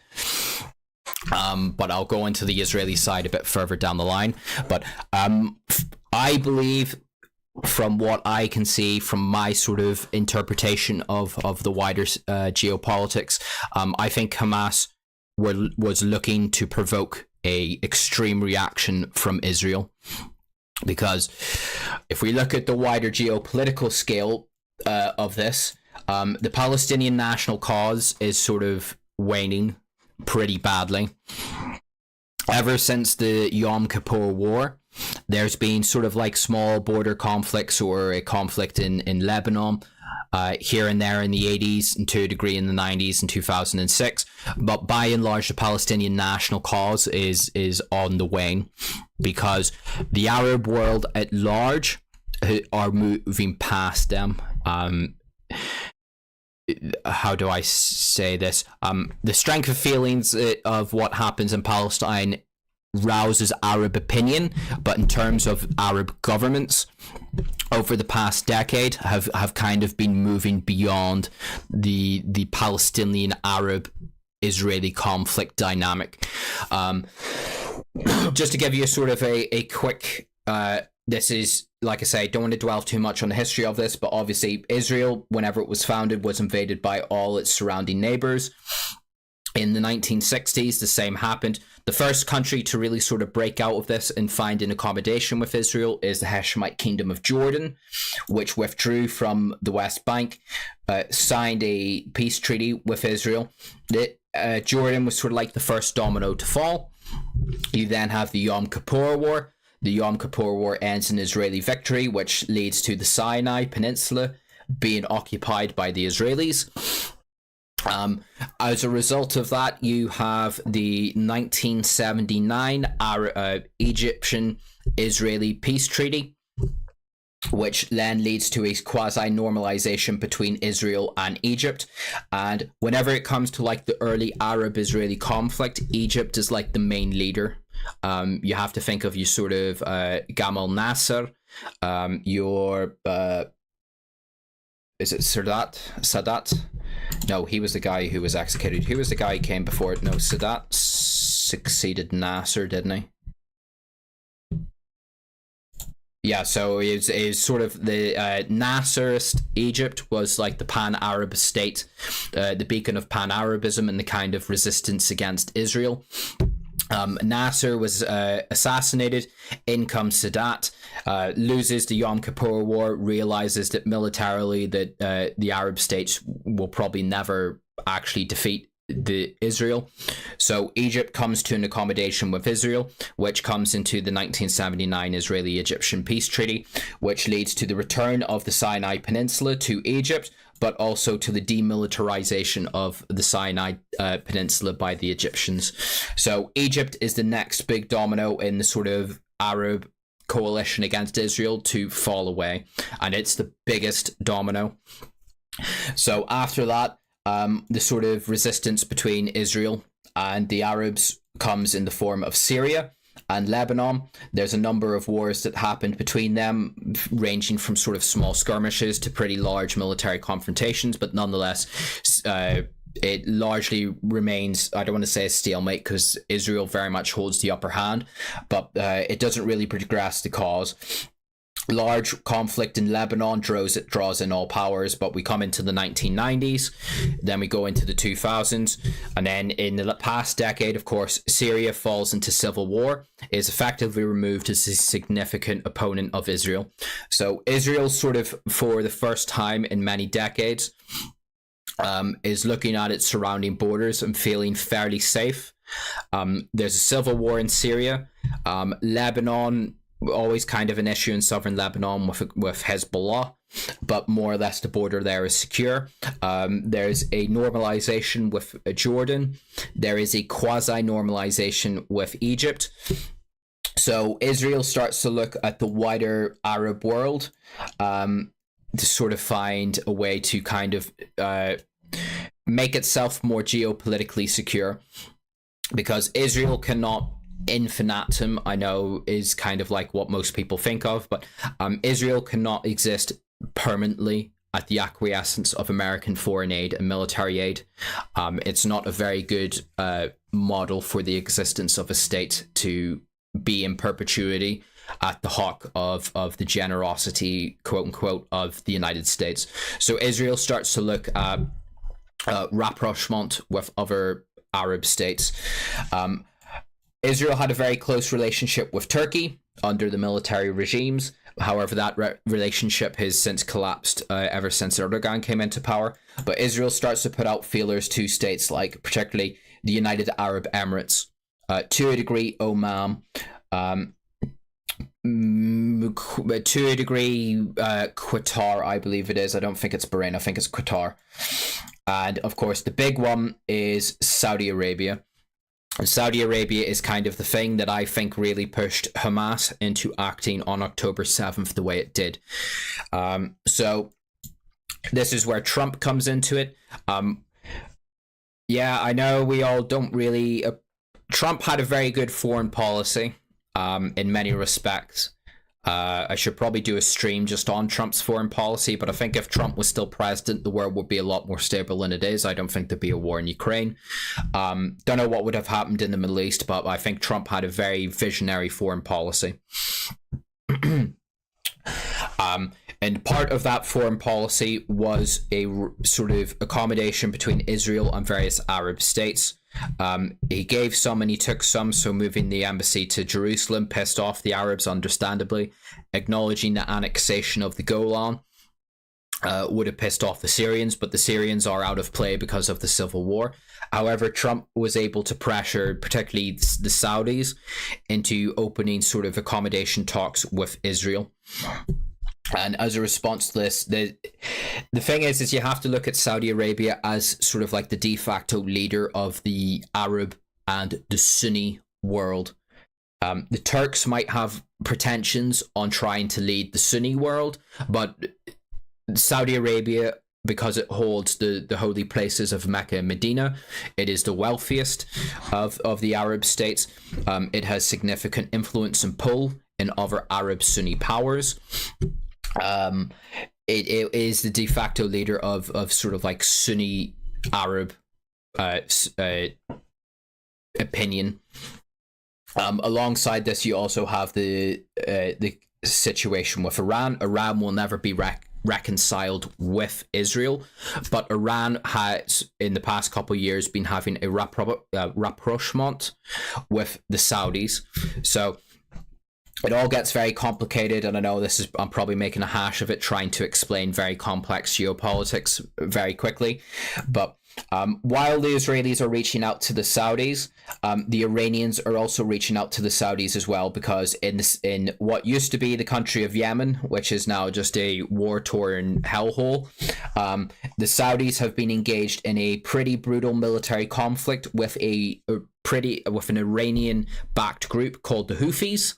But I'll go into the Israeli side a bit further down the line. But I believe, from what I can see from my sort of interpretation of the wider geopolitics, I think Hamas was looking to provoke a extreme reaction from Israel. Because if we look at the wider geopolitical scale of this, the Palestinian national cause is sort of waning pretty badly. Ever since the Yom Kippur War, there's been sort of like small border conflicts, or a conflict in Lebanon here and there in the 80s, and to a degree in the 90s and 2006. But by and large, the Palestinian national cause is on the wane, because the Arab world at large are moving past them. How do I say this? The strength of feelings of what happens in Palestine rouses Arab opinion, but in terms of Arab governments over the past decade have kind of been moving beyond the Palestinian Arab Israeli conflict dynamic. Just to give you a sort of a quick this is, like I say, don't want to dwell too much on the history of this, but obviously Israel, whenever it was founded, was invaded by all its surrounding neighbors. In the 1960s, the same happened. The first country to really sort of break out of this and find an accommodation with Israel is the Hashemite Kingdom of Jordan, which withdrew from the West Bank, signed a peace treaty with Israel. Jordan was sort of like the first domino to fall. You then have the Yom Kippur War. The Yom Kippur War ends in Israeli victory, which leads to the Sinai Peninsula being occupied by the Israelis. As a result of that, you have the 1979 Egyptian-Israeli peace treaty, which then leads to a quasi-normalization between Israel and Egypt. And whenever it comes to like the early Arab-Israeli conflict, Egypt is like the main leader. You have to think of your sort of Gamal Nasser, your is it Sadat? No, he was the guy who was executed. Who was the guy who came before it? No, Sadat succeeded Nasser, didn't he? Yeah, so it's sort of the Nasserist Egypt was like the pan-Arab state, the beacon of pan-Arabism and the kind of resistance against Israel. Nasser was assassinated. In comes Sadat, loses the Yom Kippur War, realizes that militarily that the Arab states will probably never actually defeat the Israel. So Egypt comes to an accommodation with Israel, which comes into the 1979 Israeli-Egyptian peace treaty, which leads to the return of the Sinai Peninsula to Egypt, but also to the demilitarization of the Sinai Peninsula by the Egyptians. So Egypt is the next big domino in the sort of Arab coalition against Israel to fall away, and it's the biggest domino. So after that, the sort of resistance between Israel and the Arabs comes in the form of Syria and Lebanon. There's a number of wars that happened between them, ranging from sort of small skirmishes to pretty large military confrontations, but nonetheless, it largely remains, I don't want to say a stalemate because Israel very much holds the upper hand, but it doesn't really progress the cause. Large conflict in Lebanon draws in all powers, but we come into the 1990s, then we go into the 2000s, and then in the past decade, of course, Syria falls into civil war, is effectively removed as a significant opponent of Israel. So Israel sort of, for the first time in many decades, is looking at its surrounding borders and feeling fairly safe. There's a civil war in Syria. Lebanon, always kind of an issue in southern Lebanon with Hezbollah, but more or less the border there is secure. There's a normalization with Jordan. There is a quasi-normalization with Egypt. So Israel starts to look at the wider Arab world to sort of find a way to kind of make itself more geopolitically secure, because Israel cannot infinitum, I know, is kind of like what most people think of, but Israel cannot exist permanently at the acquiescence of American foreign aid and military aid. It's not a very good model for the existence of a state to be in perpetuity at the hock of the generosity, quote unquote, of the United States. So Israel starts to look at rapprochement with other Arab states. Israel had a very close relationship with Turkey under the military regimes. However, that relationship has since collapsed ever since Erdogan came into power. But Israel starts to put out feelers to states like particularly the United Arab Emirates, to a degree Oman, to a degree Qatar, I believe it is. I don't think it's Bahrain, I think it's Qatar. And of course, the big one is Saudi Arabia. And Saudi Arabia is kind of the thing that I think really pushed Hamas into acting on October 7th the way it did. So this is where Trump comes into it. Yeah, I know we all don't really Trump had a very good foreign policy in many respects. I should probably do a stream just on Trump's foreign policy, but I think if Trump was still president, the world would be a lot more stable than it is. I don't think there'd be a war in Ukraine. Don't know what would have happened in the Middle East, but I think Trump had a very visionary foreign policy. And part of that foreign policy was a sort of accommodation between Israel and various Arab states. He gave some and he took some, so moving the embassy to Jerusalem pissed off the Arabs, understandably. Acknowledging the annexation of the Golan would have pissed off the Syrians, but the Syrians are out of play because of the civil war. However, Trump was able to pressure particularly the Saudis into opening sort of accommodation talks with Israel. And as a response to this, the thing is you have to look at Saudi Arabia as sort of like the de facto leader of the Arab and the Sunni world. The Turks might have pretensions on trying to lead the Sunni world, but Saudi Arabia, because it holds the holy places of Mecca and Medina, it is the wealthiest of the Arab states. It has significant influence and pull in other Arab Sunni powers. It is the de facto leader of sort of like Sunni Arab opinion. Alongside this, you also have the situation with Iran. Iran will never be reconciled with Israel, but Iran has in the past couple of years been having a rapprochement with the Saudis. So it all gets very complicated, and I know I'm probably making a hash of it, trying to explain very complex geopolitics very quickly. But while the Israelis are reaching out to the Saudis, the Iranians are also reaching out to the Saudis as well, because in what used to be the country of Yemen, which is now just a war-torn hellhole, the Saudis have been engaged in a pretty brutal military conflict with an Iranian-backed group called the Houthis,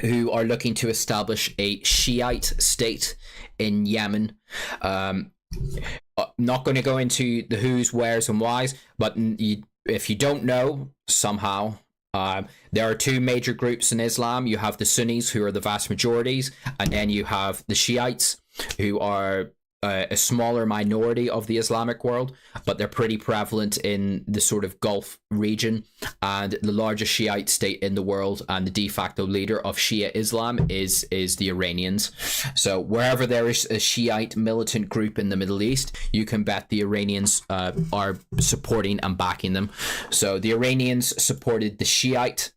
who are looking to establish a Shiite state in Yemen. Not going to go into the who's, where's, and why's, but if you don't know, somehow, there are two major groups in Islam. You have the Sunnis, who are the vast majorities, and then you have the Shiites, who are a smaller minority of the Islamic world, but they're pretty prevalent in the sort of Gulf region. And the largest Shiite state in the world and the de facto leader of Shia Islam is the Iranians. So wherever there is a Shiite militant group in the Middle East, you can bet the Iranians are supporting and backing them. So the Iranians supported the Shiite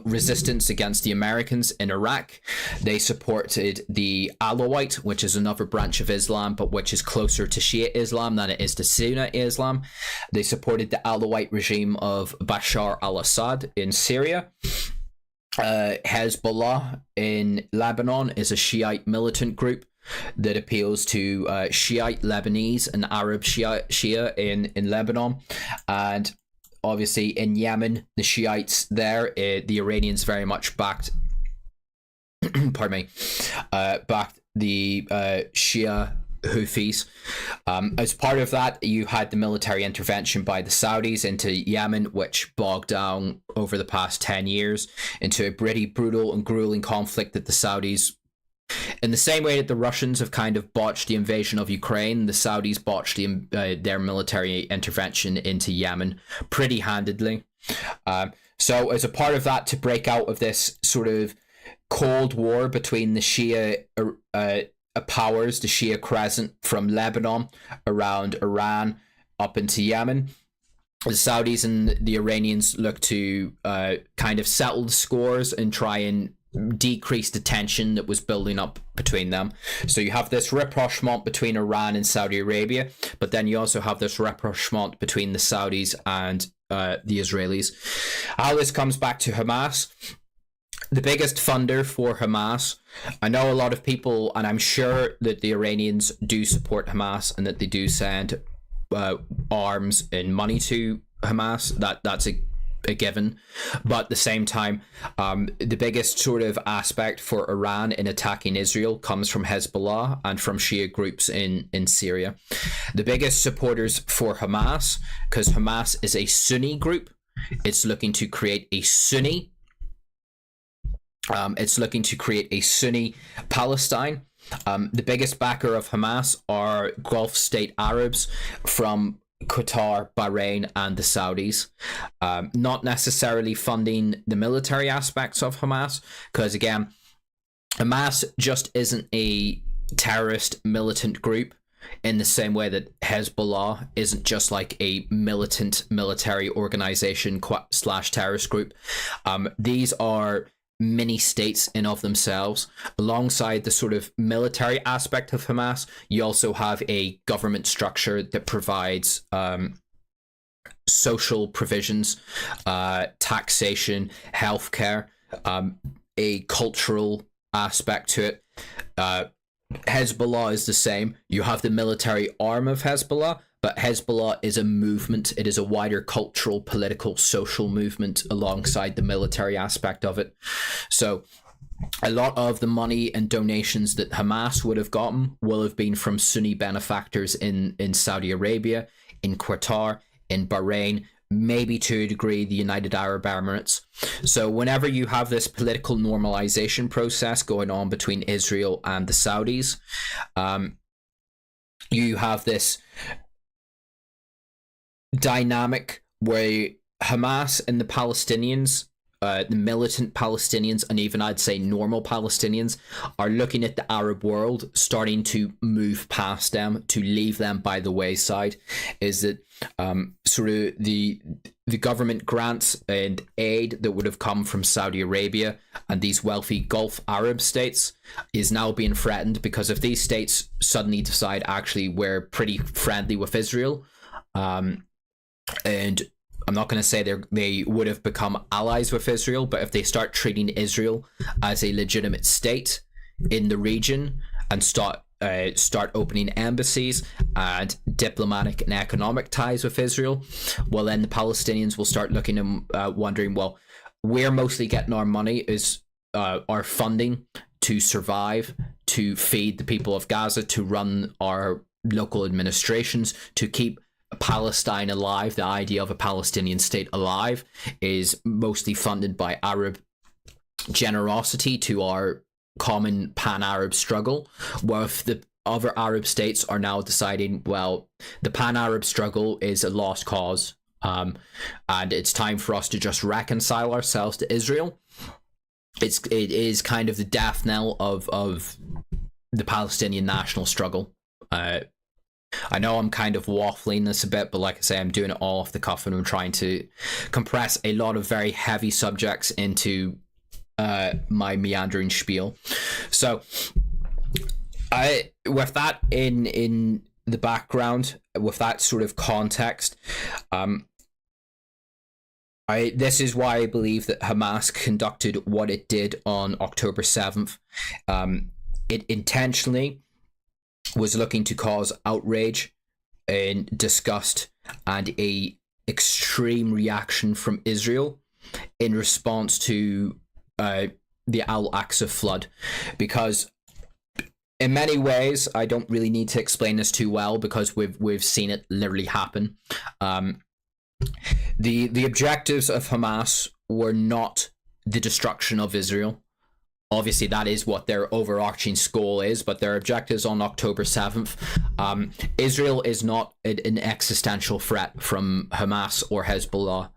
resistance against the Americans in Iraq. They supported the Alawite, which is another branch of Islam, but which is closer to Shia Islam than it is to Sunni Islam. They supported the Alawite regime of Bashar al-Assad in Syria. Hezbollah in Lebanon is a Shiite militant group that appeals to Shiite Lebanese and Arab Shia in Lebanon. And obviously in Yemen, the Shiites there, the Iranians very much backed pardon me, backed the Shia Houthis. As part of that, you had the military intervention by the Saudis into Yemen, which bogged down over the past 10 years into a pretty brutal and grueling conflict that the Saudis, in the same way that the Russians have kind of botched the invasion of Ukraine, the Saudis botched their military intervention into Yemen pretty handedly. So as a part of that, to break out of this sort of Cold War between the Shia powers, the Shia crescent from Lebanon around Iran up into Yemen, the Saudis and the Iranians look to kind of settle the scores and try and decrease the tension that was building up between them. So you have this rapprochement between Iran and Saudi Arabia, but then you also have this rapprochement between the Saudis and the Israelis. How this comes back to Hamas, the biggest funder for Hamas, I know a lot of people, and I'm sure that the Iranians do support Hamas and that they do send arms and money to Hamas. That's a given, but at the same time, the biggest sort of aspect for Iran in attacking Israel comes from Hezbollah and from Shia groups in Syria. The biggest supporters for Hamas, because Hamas is a Sunni group, It's looking to create a Sunni. It's looking to create a Sunni Palestine. The biggest backer of Hamas are Gulf state Arabs from Qatar, Bahrain, and the Saudis. Not necessarily funding the military aspects of Hamas, because again, Hamas just isn't a terrorist militant group in the same way that Hezbollah isn't just like a militant military organization / terrorist group. These are mini states in of themselves. Alongside the sort of military aspect of Hamas, you also have a government structure that provides social provisions, taxation, healthcare, a cultural aspect to it. Hezbollah is the same. You have the military arm of Hezbollah, but Hezbollah is a movement. It is a wider cultural, political, social movement alongside the military aspect of it. So a lot of the money and donations that Hamas would have gotten will have been from Sunni benefactors in Saudi Arabia, in Qatar, in Bahrain, maybe to a degree the United Arab Emirates. So whenever you have this political normalization process going on between Israel and the Saudis, you have this dynamic where Hamas and the Palestinians, the militant Palestinians, and even I'd say normal Palestinians, are looking at the Arab world, starting to move past them, to leave them by the wayside. Is that sort of the government grants and aid that would have come from Saudi Arabia and these wealthy Gulf Arab states is now being threatened, because if these states suddenly decide actually we're pretty friendly with Israel, and I'm not going to say they would have become allies with Israel, but if they start treating Israel as a legitimate state in the region and start opening embassies and diplomatic and economic ties with Israel, well, then the Palestinians will start looking and wondering, well, we're mostly getting our money is our funding to survive, to feed the people of Gaza, to run our local administrations, to keep Palestine alive. The idea of a Palestinian state alive is mostly funded by Arab generosity to our common pan-Arab struggle, where if the other Arab states are now deciding, well, the pan-Arab struggle is a lost cause, and it's time for us to just reconcile ourselves to Israel. It is kind of the death knell of the Palestinian national struggle. I know I'm kind of waffling this a bit, but like I say, I'm doing it all off the cuff, and I'm trying to compress a lot of very heavy subjects into my meandering spiel. So with that in the background, with that sort of context, this is why I believe that Hamas conducted what it did on October 7th. It intentionally was looking to cause outrage and disgust and a extreme reaction from Israel in response to the Al-Aqsa flood, because in many ways, I don't really need to explain this too well, because we've seen it literally happen. The objectives of Hamas were not the destruction of Israel. Obviously, that is what their overarching goal is, but their objectives on October 7th, Israel is not an existential threat from Hamas or Hezbollah.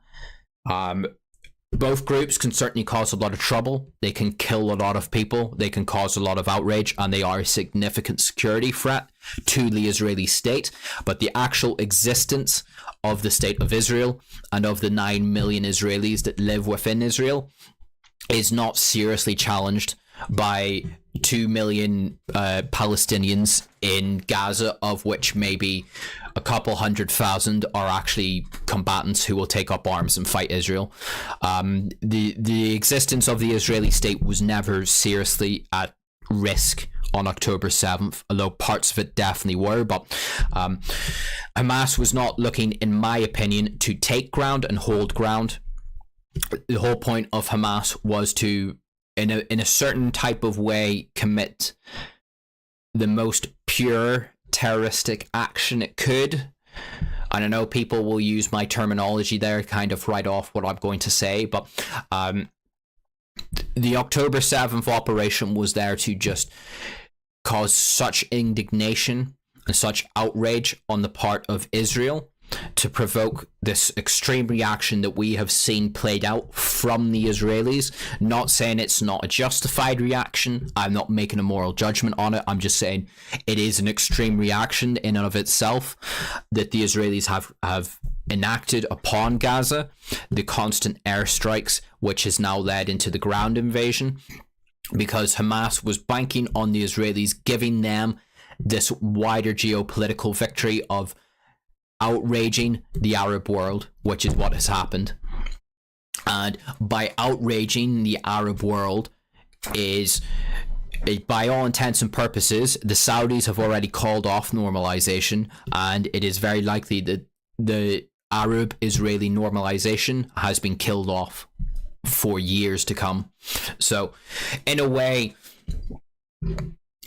Both groups can certainly cause a lot of trouble. They can kill a lot of people. They can cause a lot of outrage, and they are a significant security threat to the Israeli state. But the actual existence of the state of Israel and of the 9 million Israelis that live within Israel is not seriously challenged by 2 million Palestinians in Gaza, of which maybe a couple 100,000 are actually combatants who will take up arms and fight Israel. The existence of the Israeli state was never seriously at risk on October 7th, although parts of it definitely were. But Hamas was not looking, in my opinion, to take ground and hold ground. The whole point of Hamas was to, in a certain type of way, commit the most pure terroristic action it could, And I know people will use my terminology there, kind of write off what I'm going to say, but the October 7th operation was there to just cause such indignation and such outrage on the part of Israel, to provoke this extreme reaction that we have seen played out from the Israelis. Not saying it's not a justified reaction. I'm not making a moral judgment on it. I'm just saying it is an extreme reaction in and of itself that the Israelis have enacted upon Gaza. The constant airstrikes, which has now led into the ground invasion, because Hamas was banking on the Israelis giving them this wider geopolitical victory of outraging the Arab world, which is what has happened. And by outraging the Arab world by all intents and purposes, the Saudis have already called off normalization, and it is very likely that the Arab-Israeli normalization has been killed off for years to come. So, in a way,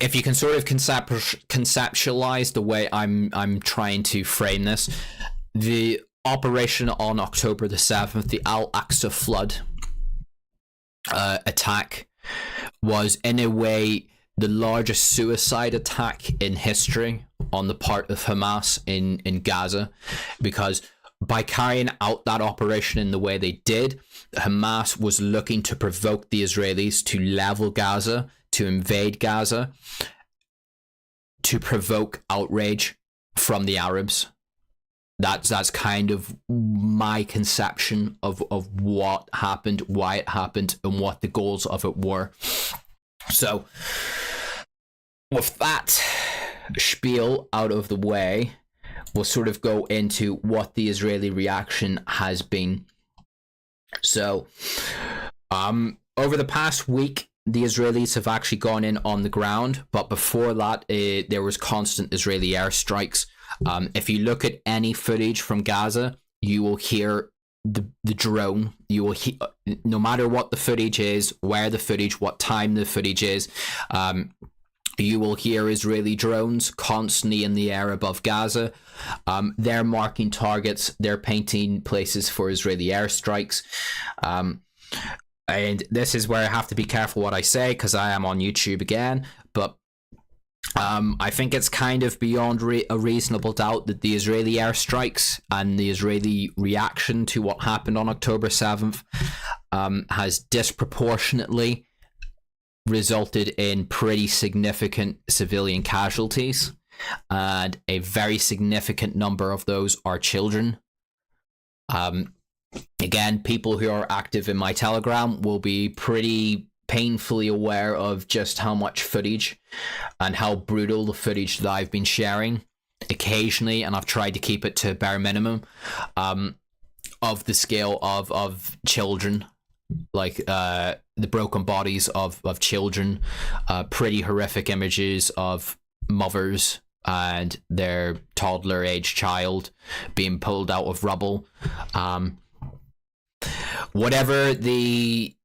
if you can sort of conceptualize the way I'm trying to frame this, the operation on October the 7th, the Al-Aqsa flood attack, was in a way the largest suicide attack in history on the part of Hamas in Gaza, because by carrying out that operation in the way they did, Hamas was looking to provoke the Israelis to level Gaza, to invade Gaza, to provoke outrage from the Arabs. That's kind of my conception of what happened, why it happened, and what the goals of it were. So, with that spiel out of the way, we'll sort of go into what the Israeli reaction has been. So, over the past week, the Israelis have actually gone in on the ground, but before that, there was constant Israeli airstrikes. If you look at any footage from Gaza, you will hear the drone. You will hear, no matter what the footage is, where the footage, what time the footage is, you will hear Israeli drones constantly in the air above Gaza. They're marking targets. They're painting places for Israeli airstrikes. And this is where I have to be careful what I say, because I am on YouTube again. But I think it's kind of beyond a reasonable doubt that the Israeli airstrikes and the Israeli reaction to what happened on October 7th has disproportionately resulted in pretty significant civilian casualties, and a very significant number of those are children. Again, people who are active in my Telegram will be pretty painfully aware of just how much footage and how brutal the footage that I've been sharing occasionally, and I've tried to keep it to bare minimum, of the scale of children, like the broken bodies of children, pretty horrific images of mothers and their toddler age child being pulled out of rubble. Whatever the...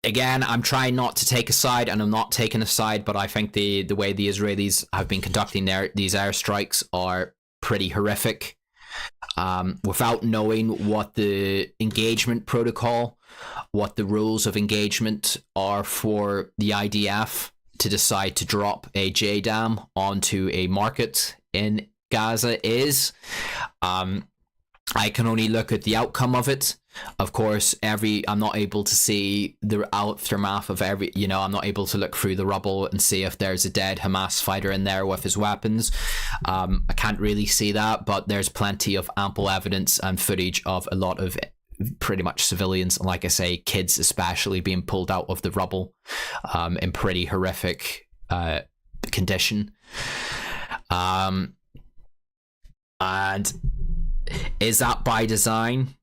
Again, I'm trying not to take a side, and I'm not taking a side, but I think the way the Israelis have been conducting these airstrikes are pretty horrific. Without knowing what the engagement protocol, what the rules of engagement are for the IDF to decide to drop a JDAM onto a market in Gaza is, I can only look at the outcome of it. Of course, I'm not able to see the aftermath of every, I'm not able to look through the rubble and see if there's a dead Hamas fighter in there with his weapons. I can't really see that, but there's plenty of ample evidence and footage of a lot of pretty much civilians, and like I say, kids especially, being pulled out of the rubble in pretty horrific condition. And is that by design?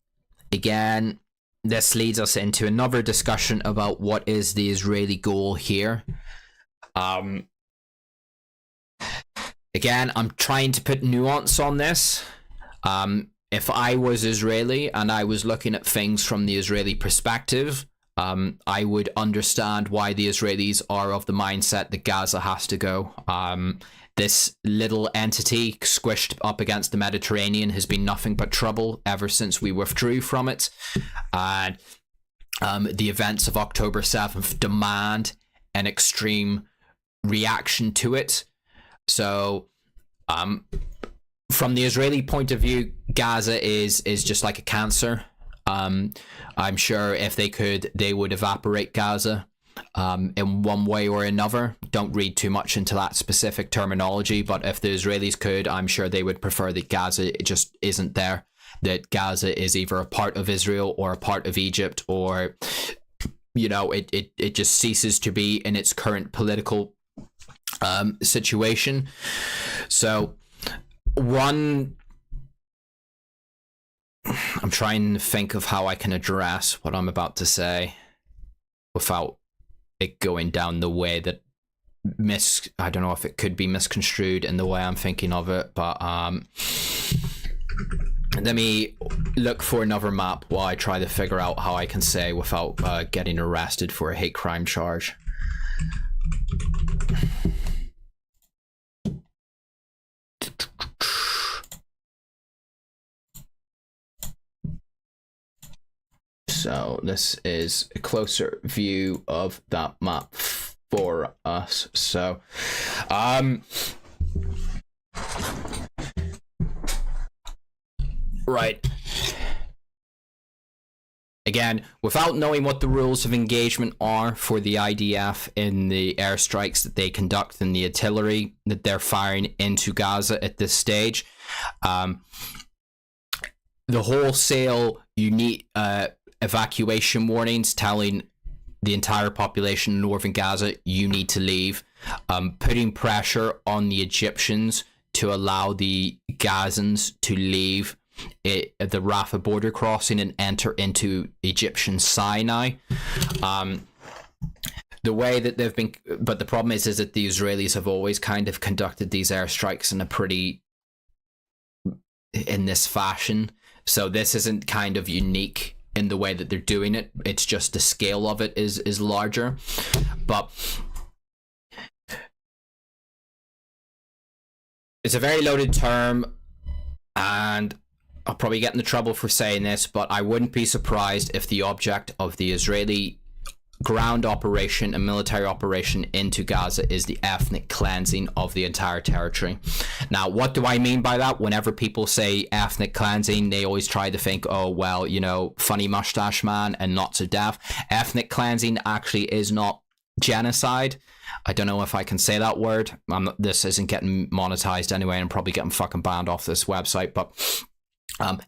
Again, this leads us into another discussion about what is the Israeli goal here. Again, I'm trying to put nuance on this. If I was Israeli and I was looking at things from the Israeli perspective, I would understand why the Israelis are of the mindset that Gaza has to go. This little entity squished up against the Mediterranean has been nothing but trouble ever since we withdrew from it. And the events of October 7th demand an extreme reaction to it. So, from the Israeli point of view, Gaza is just like a cancer. I'm sure if they could, they would evaporate Gaza in one way or another. Don't read too much into that specific terminology, but if the Israelis could, I'm sure they would prefer that Gaza just isn't there, that Gaza is either a part of Israel or a part of Egypt, or, you know, it just ceases to be in its current political situation. So I'm trying to think of how I can address what I'm about to say without it going down the way that I don't know if it could be misconstrued in the way I'm thinking of it, but let me look for another map while I try to figure out how I can say without getting arrested for a hate crime charge. So this is a closer view of that map for us. So, right. Again, without knowing what the rules of engagement are for the IDF in the airstrikes that they conduct and the artillery that they're firing into Gaza at this stage, the wholesale unique evacuation warnings telling the entire population in northern Gaza, you need to leave, putting pressure on the Egyptians to allow the Gazans to leave the Rafah border crossing and enter into Egyptian Sinai. The way that they've been, but the problem is that the Israelis have always kind of conducted these airstrikes in this fashion. So this isn't kind of unique in the way that they're doing it. It's just the scale of it is larger. But it's a very loaded term, and I'll probably get into trouble for saying this, but I wouldn't be surprised if the object of the Israeli ground operation and military operation into Gaza is the ethnic cleansing of the entire territory. Now, what do I mean by that? Whenever people say ethnic cleansing, they always try to think, oh, well, you know, funny mustache man and not so deaf. Ethnic cleansing actually is not genocide. I don't know if I can say that word. This isn't getting monetized anyway, and I'm probably getting fucking banned off this website, but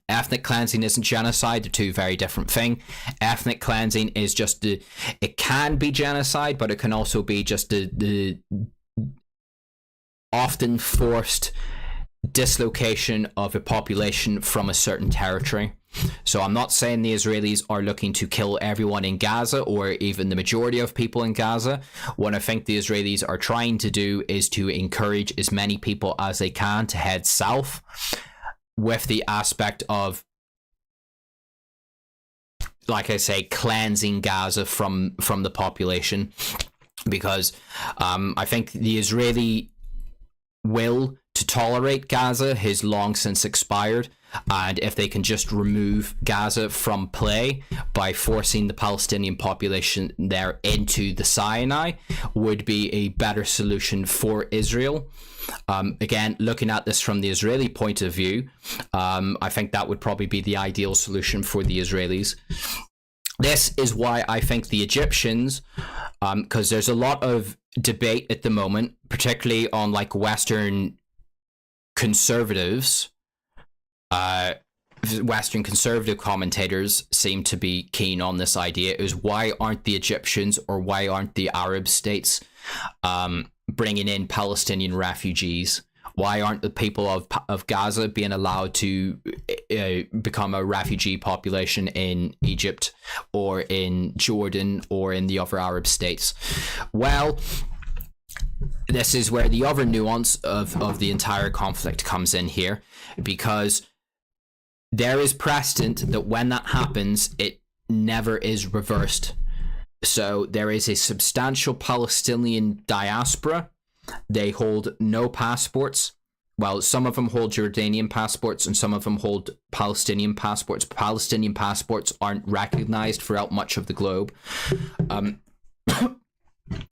ethnic cleansing isn't genocide. They're two very different things. Ethnic cleansing is just it can be genocide, but it can also be just the often forced dislocation of a population from a certain territory. So I'm not saying the Israelis are looking to kill everyone in Gaza or even the majority of people in Gaza. What I think the Israelis are trying to do is to encourage as many people as they can to head south, with the aspect of, like I say, cleansing Gaza from the population, because I think the Israeli will to tolerate Gaza has long since expired, and if they can just remove Gaza from play by forcing the Palestinian population there into the Sinai would be a better solution for Israel. Again, looking at this from the Israeli point of view, I think that would probably be the ideal solution for the Israelis. This is why I think the Egyptians, because there's a lot of debate at the moment, particularly on like Western conservatives, Western conservative commentators seem to be keen on this idea, is why aren't the Egyptians or why aren't the Arab states bringing in Palestinian refugees? Why aren't the people of Gaza being allowed to become a refugee population in Egypt or in Jordan or in the other Arab states? Well, this is where the other nuance of the entire conflict comes in here, because there is precedent that when that happens, it never is reversed. So there is a substantial Palestinian diaspora. They hold no passports. Well, some of them hold Jordanian passports and some of them hold Palestinian passports. Palestinian passports aren't recognized throughout much of the globe.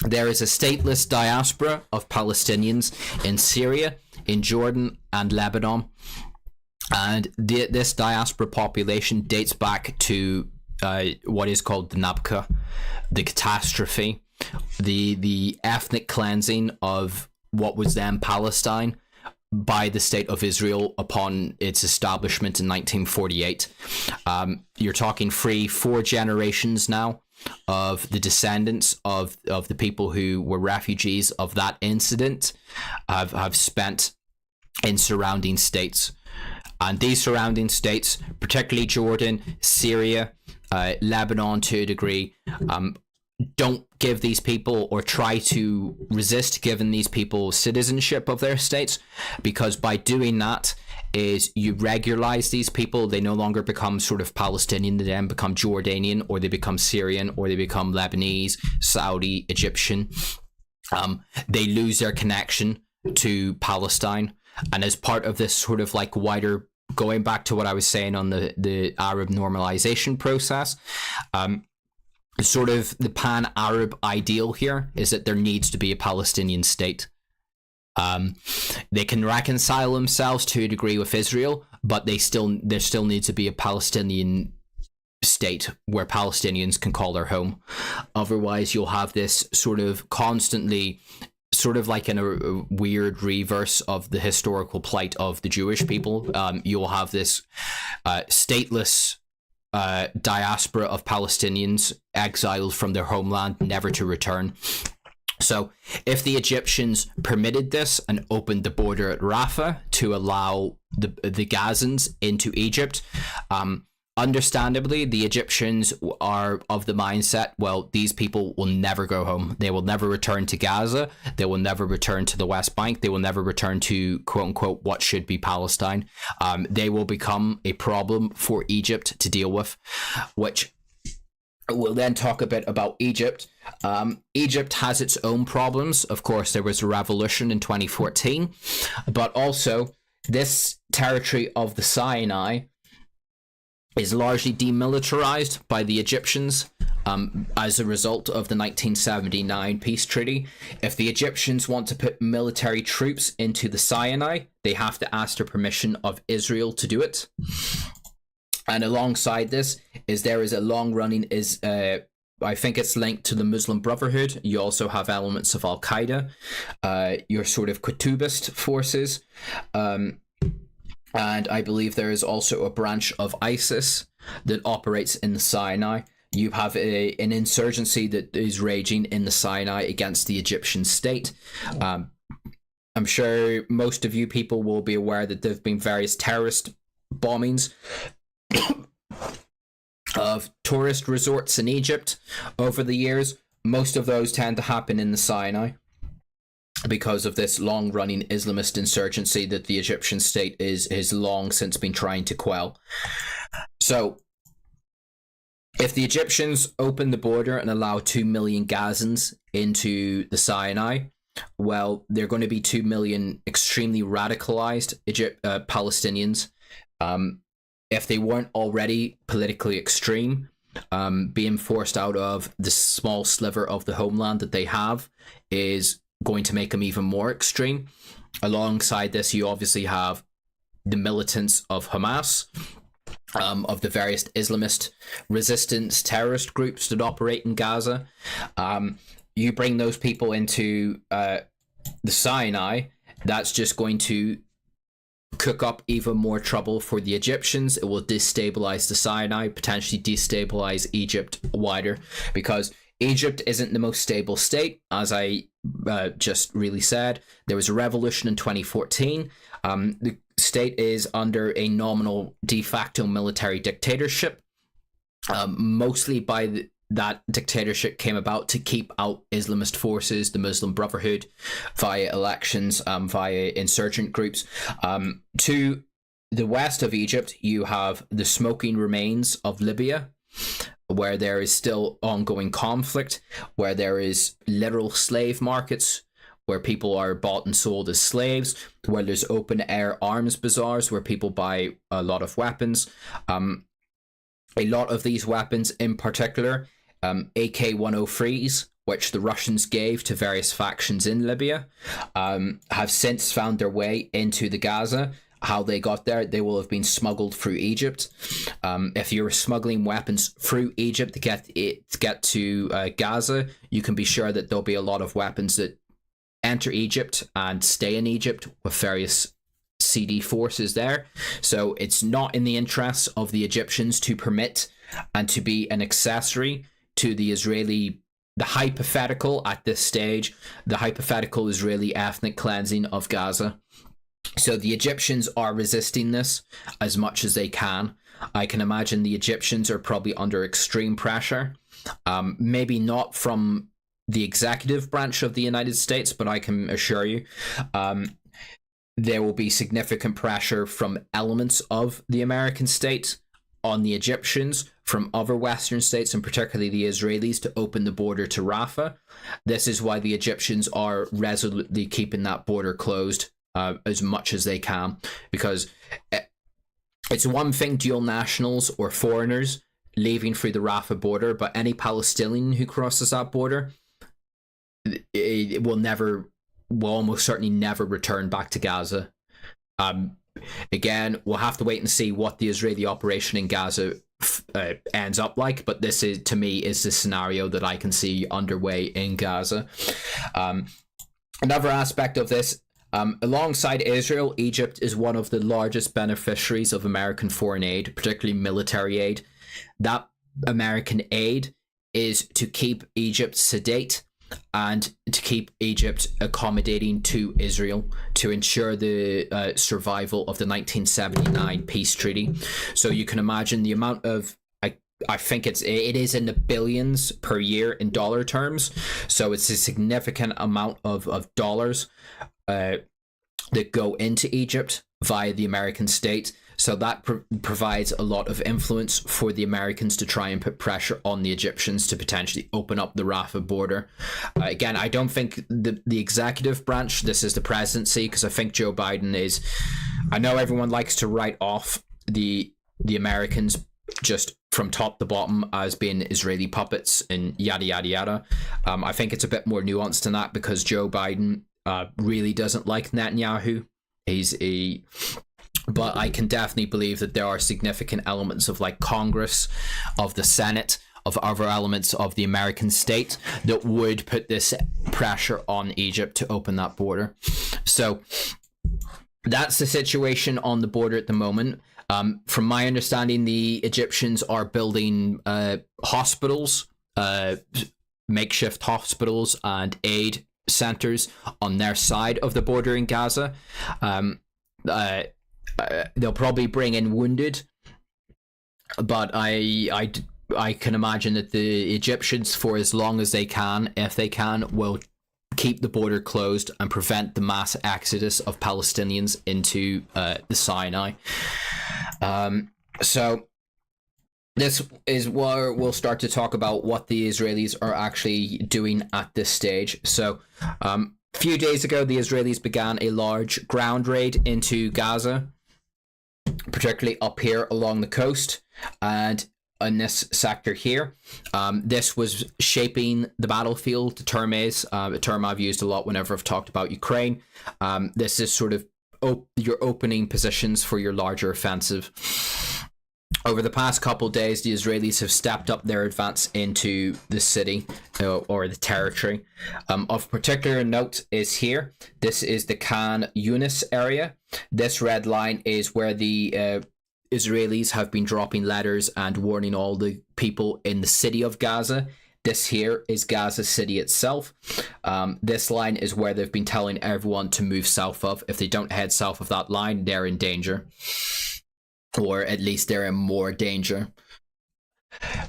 There is a stateless diaspora of Palestinians in Syria, in Jordan, and Lebanon. And this diaspora population dates back to what is called the Nakba, the catastrophe, the ethnic cleansing of what was then Palestine by the state of Israel upon its establishment in 1948. You're talking 4 generations now of the descendants of the people who were refugees of that incident have spent in surrounding states. And these surrounding states, particularly Jordan, Syria, Lebanon to a degree, don't give these people, or try to resist giving these people citizenship of their states, because by doing that is you regularize these people. They no longer become sort of Palestinian, they then become Jordanian, or they become Syrian, or they become Lebanese, Saudi, Egyptian. They lose their connection to Palestine. And as part of this sort of like wider, going back to what I was saying on the Arab normalization process, sort of the pan-Arab ideal here is that there needs to be a Palestinian state. They can reconcile themselves to a degree with Israel, but there still needs to be a Palestinian state where Palestinians can call their home. Otherwise, you'll have this sort of constantly, sort of like in a weird reverse of the historical plight of the Jewish people. You'll have this stateless diaspora of Palestinians exiled from their homeland, never to return. So if the Egyptians permitted this and opened the border at Rafah to allow the Gazans into Egypt, understandably, the Egyptians are of the mindset, well, these people will never go home. They will never return to Gaza. They will never return to the West Bank. They will never return to, quote unquote, what should be Palestine. They will become a problem for Egypt to deal with, which we'll then talk a bit about Egypt. Egypt has its own problems. Of course, there was a revolution in 2014, but also this territory of the Sinai is largely demilitarized by the Egyptians as a result of the 1979 peace treaty. If the Egyptians want to put military troops into the Sinai, they have to ask the permission of Israel to do it. And alongside this is there is a long-running I think it's linked to the Muslim Brotherhood. You also have elements of Al-Qaeda, your sort of Qutubist forces. And I believe there is also a branch of ISIS that operates in the Sinai. You have an insurgency that is raging in the Sinai against the Egyptian state. I'm sure most of you people will be aware that there have been various terrorist bombings of tourist resorts in Egypt over the years. Most of those tend to happen in the Sinai because of this long-running Islamist insurgency that the Egyptian state is long since been trying to quell. So, if the Egyptians open the border and allow 2 million Gazans into the Sinai, well, they're going to be 2 million extremely radicalized Palestinians. If they weren't already politically extreme, being forced out of the small sliver of the homeland that they have is going to make them even more extreme. Alongside this, you obviously have the militants of Hamas, of the various Islamist resistance terrorist groups that operate in Gaza. You bring those people into the Sinai, that's just going to cook up even more trouble for the Egyptians. It will destabilize the Sinai, potentially destabilize Egypt wider, because Egypt isn't the most stable state, as I just really said. There was a revolution in 2014. The state is under a nominal de facto military dictatorship. Mostly by that dictatorship came about to keep out Islamist forces, the Muslim Brotherhood, via elections, via insurgent groups. To the west of Egypt, you have the smoking remains of Libya. where there is still ongoing conflict, where there is literal slave markets, where people are bought and sold as slaves, where there's open air arms bazaars where people buy a lot of weapons. A lot of these weapons, in particular, AK-103s, which the Russians gave to various factions in Libya, have since found their way into the Gaza. How they got there, they will have been smuggled through Egypt. If you're smuggling weapons through Egypt to get to Gaza, you can be sure that there'll be a lot of weapons that enter Egypt and stay in Egypt with various CD forces there. So it's not in the interests of the Egyptians to permit and to be an accessory to the hypothetical at this stage, the hypothetical Israeli ethnic cleansing of Gaza. So the Egyptians are resisting this as much as they can. I can imagine the Egyptians are probably under extreme pressure. Maybe not from the executive branch of the United States, but I can assure you there will be significant pressure from elements of the American state on the Egyptians, from other Western states, and particularly the Israelis, to open the border to Rafah. This is why the Egyptians are resolutely keeping that border closed as much as they can, because it's one thing dual nationals or foreigners leaving through the Rafah border, but any Palestinian who crosses that border, it will almost certainly never return back to Gaza. Again, we'll have to wait and see what the Israeli operation in Gaza ends up like, but this is, to me, is the scenario that I can see underway in Gaza. Another aspect of this, alongside Israel, Egypt is one of the largest beneficiaries of American foreign aid, particularly military aid. That American aid is to keep Egypt sedate and to keep Egypt accommodating to Israel, to ensure the survival of the 1979 peace treaty. So you can imagine the amount of, I think it is in the billions per year in dollar terms. So it's a significant amount of dollars that go into Egypt via the American state. So that provides a lot of influence for the Americans to try and put pressure on the Egyptians to potentially open up the Rafah border. Again, I don't think the executive branch, this is the presidency, because I think Joe Biden is, I know everyone likes to write off the Americans just from top to bottom as being Israeli puppets and yada, yada, yada. I think it's a bit more nuanced than that, because Joe Biden really doesn't like Netanyahu. But I can definitely believe that there are significant elements of, like, Congress, of the Senate, of other elements of the American state that would put this pressure on Egypt to open that border. So that's the situation on the border at the moment. From my understanding, the Egyptians are building hospitals, makeshift hospitals and aid centers on their side of the border in Gaza. They'll probably bring in wounded, but I can imagine that the Egyptians, for as long as they can, if they can, will keep the border closed and prevent the mass exodus of Palestinians into the Sinai. So this is where we'll start to talk about what the Israelis are actually doing at this stage. So a few days ago, the Israelis began a large ground raid into Gaza, particularly up here along the coast and in this sector here. This was shaping the battlefield. The term is a term I've used a lot whenever I've talked about Ukraine. This is sort of your opening positions for your larger offensive. Over the past couple of days, the Israelis have stepped up their advance into the city or the territory. Of particular note is here. This is the Khan Yunis area. This red line is where the Israelis have been dropping letters and warning all the people in the city of Gaza. This here is Gaza City itself. This line is where they've been telling everyone to move south of. If they don't head south of that line, they're in danger. Or at least they're in more danger.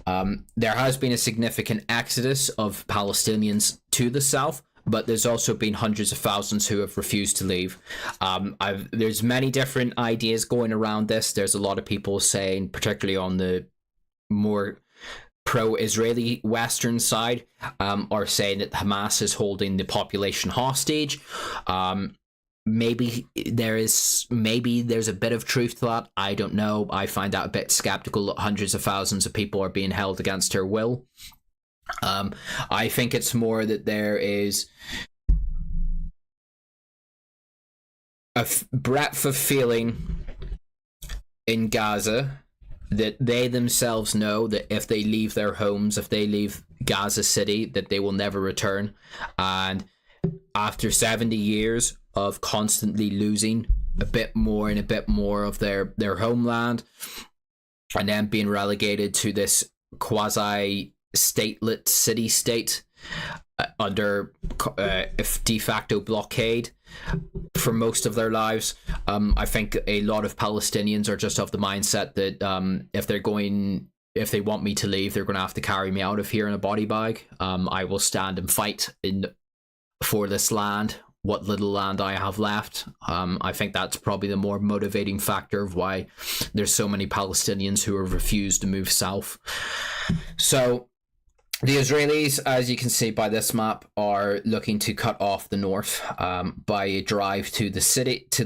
There has been a significant exodus of Palestinians to the south, but there's also been hundreds of thousands who have refused to leave. There's many different ideas going around this. There's a lot of people saying, particularly on the more pro-Israeli Western side are saying that Hamas is holding the population hostage. Maybe there's a bit of truth to that. I don't know. I find that a bit skeptical that hundreds of thousands of people are being held against their will. I think it's more that there is a breadth of feeling in Gaza that they themselves know that if they leave their homes, if they leave Gaza City, that they will never return. And after 70 years of constantly losing a bit more and a bit more of their homeland, and then being relegated to this quasi-statelet city-state under de facto blockade for most of their lives, I think a lot of Palestinians are just of the mindset that if they want me to leave, they're going to have to carry me out of here in a body bag. I will stand and fight for this land, what little land I have left. I think that's probably the more motivating factor of why there's so many Palestinians who have refused to move south. So the Israelis, as you can see by this map, are looking to cut off the north by a drive to the sea, to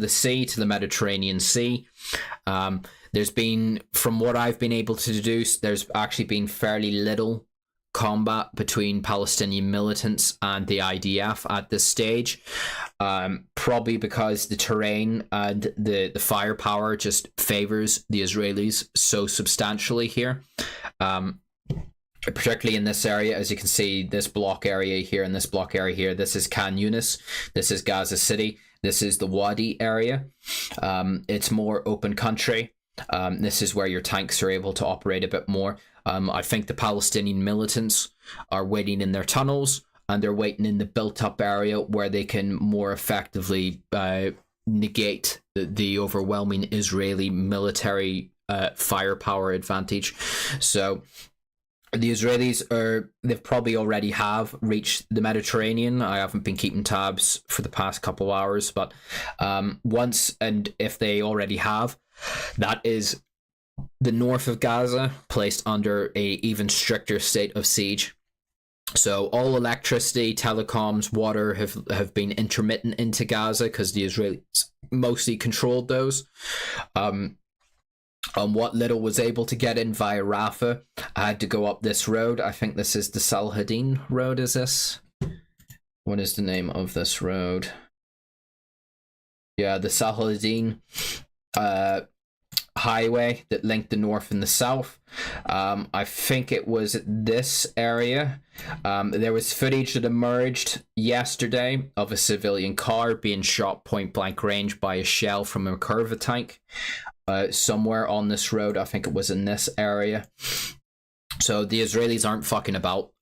the Mediterranean Sea. There's been, from what I've been able to deduce, there's actually been fairly little combat between Palestinian militants and the IDF at this stage, probably because the terrain and the firepower just favors the Israelis so substantially here. Particularly in this area, as you can see, this block area here and this block area here, this is Khan Yunis, this is Gaza City, this is the Wadi area. It's more open country. This is where your tanks are able to operate a bit more. I think the Palestinian militants are waiting in their tunnels, and they're waiting in the built-up area where they can more effectively negate the overwhelming Israeli military firepower advantage. So the Israelis they've probably already have reached the Mediterranean. I haven't been keeping tabs for the past couple of hours, but once, and if they already have, that is the north of Gaza placed under a even stricter state of siege. So all electricity, telecoms, water have been intermittent into Gaza because the Israelis mostly controlled those. On what little was able to get in via Rafah, I had to go up this road. I think this is the Salahadin road, is this? What is the name of this road? Yeah, the Salahadin highway that linked the north and the south. I think it was this area. There was footage that emerged yesterday of a civilian car being shot point blank range by a shell from a Curva tank. Somewhere on this road. I think it was in this area. So the Israelis aren't fucking about.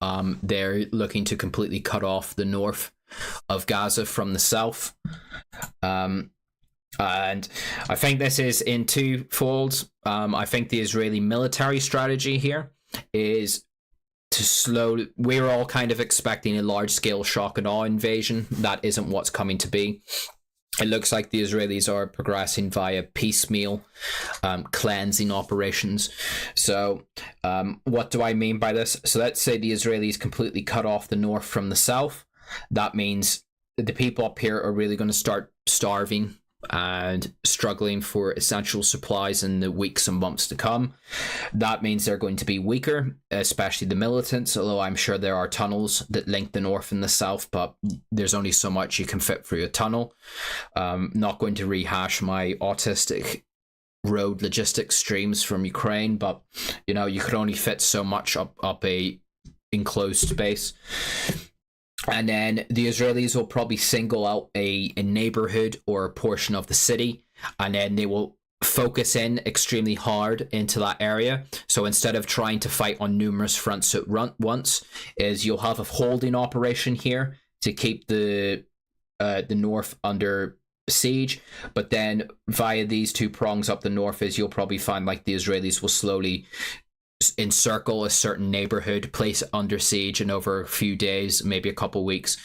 They're looking to completely cut off the north of Gaza from the south. And I think this is in two folds. I think the Israeli military strategy here is to we're all kind of expecting a large-scale shock and awe invasion. That isn't what's coming to be. It looks like the Israelis are progressing via piecemeal cleansing operations. So what do I mean by this? So let's say the Israelis completely cut off the north from the south. That means the people up here are really going to start starving and struggling for essential supplies in the weeks and months to come. That means they're going to be weaker, especially the militants, although I'm sure there are tunnels that link the north and the south, but there's only so much you can fit through a tunnel. Not going to rehash my autistic road logistics streams from Ukraine, but you could only fit so much up a enclosed space. And then the Israelis will probably single out a neighborhood or a portion of the city, and then they will focus in extremely hard into that area. So instead of trying to fight on numerous fronts at once, you'll have a holding operation here to keep the north under siege, but then via these two prongs up the north you'll probably find like the Israelis will slowly encircle a certain neighborhood, place it under siege, and over a few days, maybe a couple weeks,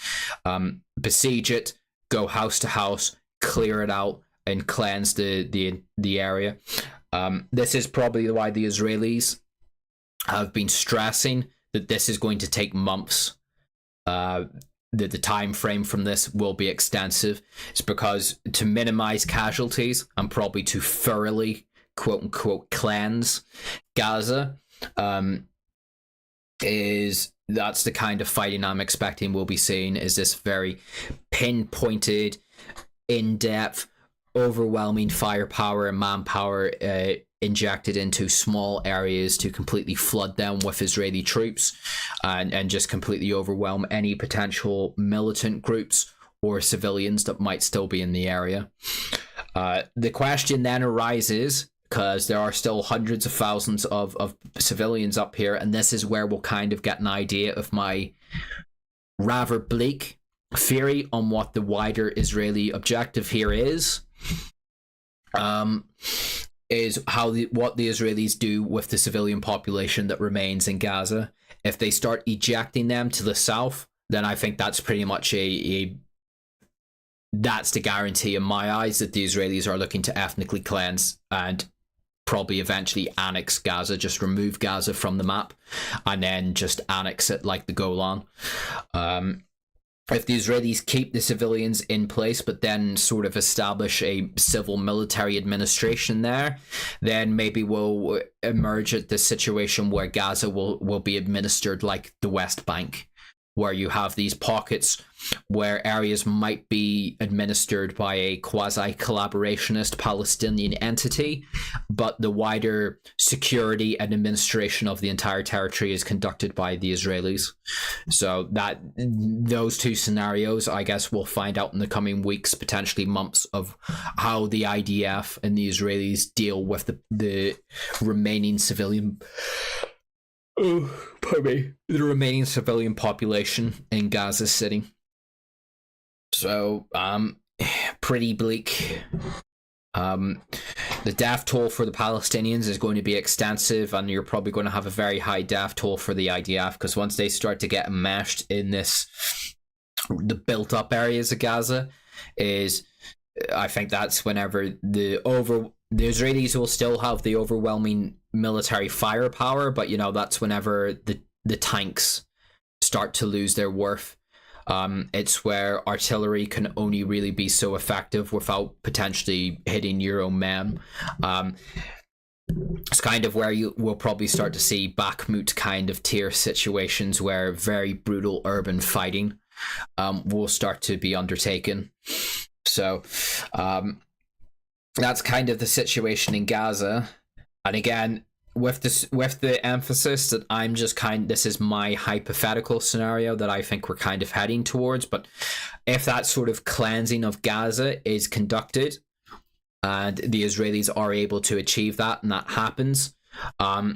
besiege it, go house to house, clear it out, and cleanse the area. This is probably why the Israelis have been stressing that this is going to take months. That the time frame from this will be extensive. It's because to minimize casualties and probably to thoroughly, quote unquote, cleanse Gaza, that's the kind of fighting I'm expecting we'll be seeing, is this very pinpointed, in-depth, overwhelming firepower and manpower injected into small areas to completely flood them with Israeli troops and just completely overwhelm any potential militant groups or civilians that might still be in the area. The question then arises, because there are still hundreds of thousands of civilians up here, and this is where we'll kind of get an idea of my rather bleak theory on what the wider Israeli objective here is what the Israelis do with the civilian population that remains in Gaza. If they start ejecting them to the south, then I think that's pretty much that's the guarantee in my eyes that the Israelis are looking to ethnically cleanse and probably eventually annex Gaza, just remove Gaza from the map and then just annex it like the Golan. If the Israelis keep the civilians in place but then sort of establish a civil military administration there, then maybe we'll emerge at this situation where Gaza will be administered like the West Bank, where you have these pockets where areas might be administered by a quasi-collaborationist Palestinian entity, but the wider security and administration of the entire territory is conducted by the Israelis. So that those two scenarios, I guess we'll find out in the coming weeks, potentially months, of how the IDF and the Israelis deal with the remaining civilian the remaining civilian population in Gaza City. So, pretty bleak. The death toll for the Palestinians is going to be extensive, and you're probably going to have a very high death toll for the IDF, because once they start to get enmeshed in the built-up areas of Gaza, I think that's whenever the Israelis will still have the overwhelming military firepower, but that's whenever the tanks start to lose their worth. It's where artillery can only really be so effective without potentially hitting your own men. It's kind of where you will probably start to see Bakhmut kind of tier situations where very brutal urban fighting will start to be undertaken. So that's kind of the situation in Gaza. And again, with the emphasis that I'm just this is my hypothetical scenario that I think we're kind of heading towards. But if that sort of cleansing of Gaza is conducted and the Israelis are able to achieve that, and that happens, I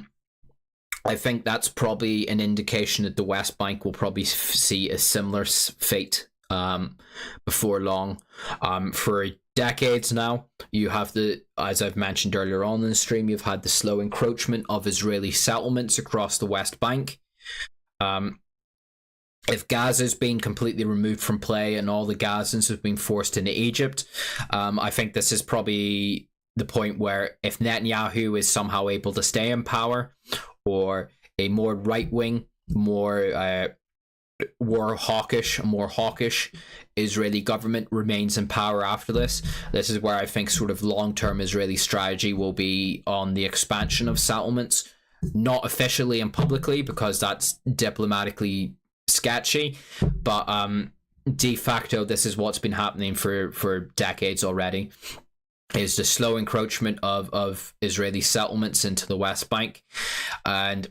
think that's probably an indication that the West Bank will probably see a similar fate before long. For decades now, you have as I've mentioned earlier on in the stream, you've had the slow encroachment of Israeli settlements across the West Bank. If Gaza's been completely removed from play and all the Gazans have been forced into Egypt, I think this is probably the point where if Netanyahu is somehow able to stay in power, or a more right-wing, more hawkish Israeli government remains in power after this is where I think sort of long-term Israeli strategy will be on the expansion of settlements, not officially and publicly because that's diplomatically sketchy, but de facto this is what's been happening for decades already, is the slow encroachment of Israeli settlements into the West Bank. And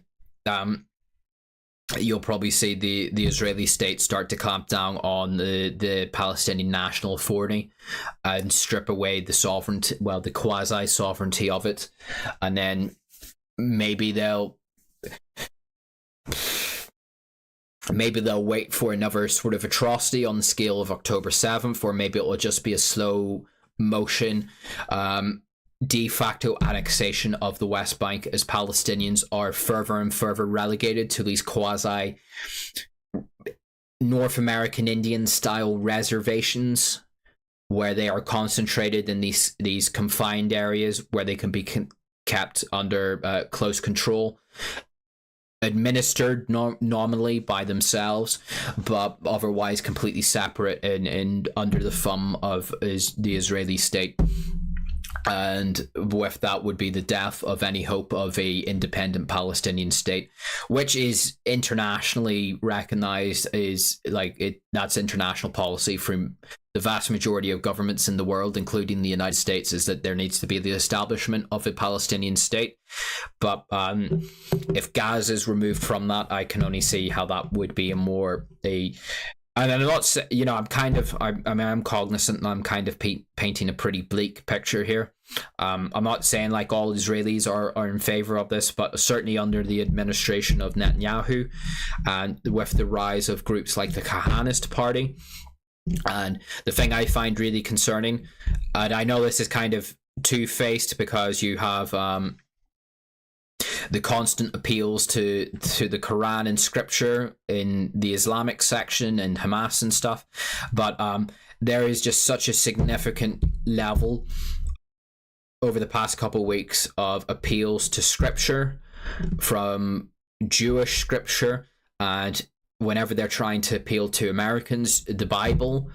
you'll probably see the Israeli state start to clamp down on the Palestinian National Authority and strip away the sovereignty, the quasi-sovereignty of it. And then maybe they'll wait for another sort of atrocity on the scale of October 7th, or maybe it'll just be a slow motion de facto annexation of the West Bank as Palestinians are further and further relegated to these quasi North American Indian style reservations, where they are concentrated in these confined areas where they can be kept under close control. administered nominally by themselves, but otherwise completely separate and under the thumb of the Israeli state. And with that would be the death of any hope of a independent Palestinian state, which is internationally recognized as that's international policy from the vast majority of governments in the world, including the United States, is that there needs to be the establishment of a Palestinian state. But if Gaza is removed from that, I can only see how that would be and I'm not, I'm cognizant and I'm kind of painting a pretty bleak picture here. I'm not saying like all Israelis are in favor of this, but certainly under the administration of Netanyahu and with the rise of groups like the Kahanist Party. And the thing I find really concerning, and I know this is kind of two-faced because you have the constant appeals to the Quran and scripture in the Islamic section and Hamas and stuff, but there is just such a significant level over the past couple of weeks of appeals to scripture from Jewish scripture, and whenever they're trying to appeal to Americans, the Bible,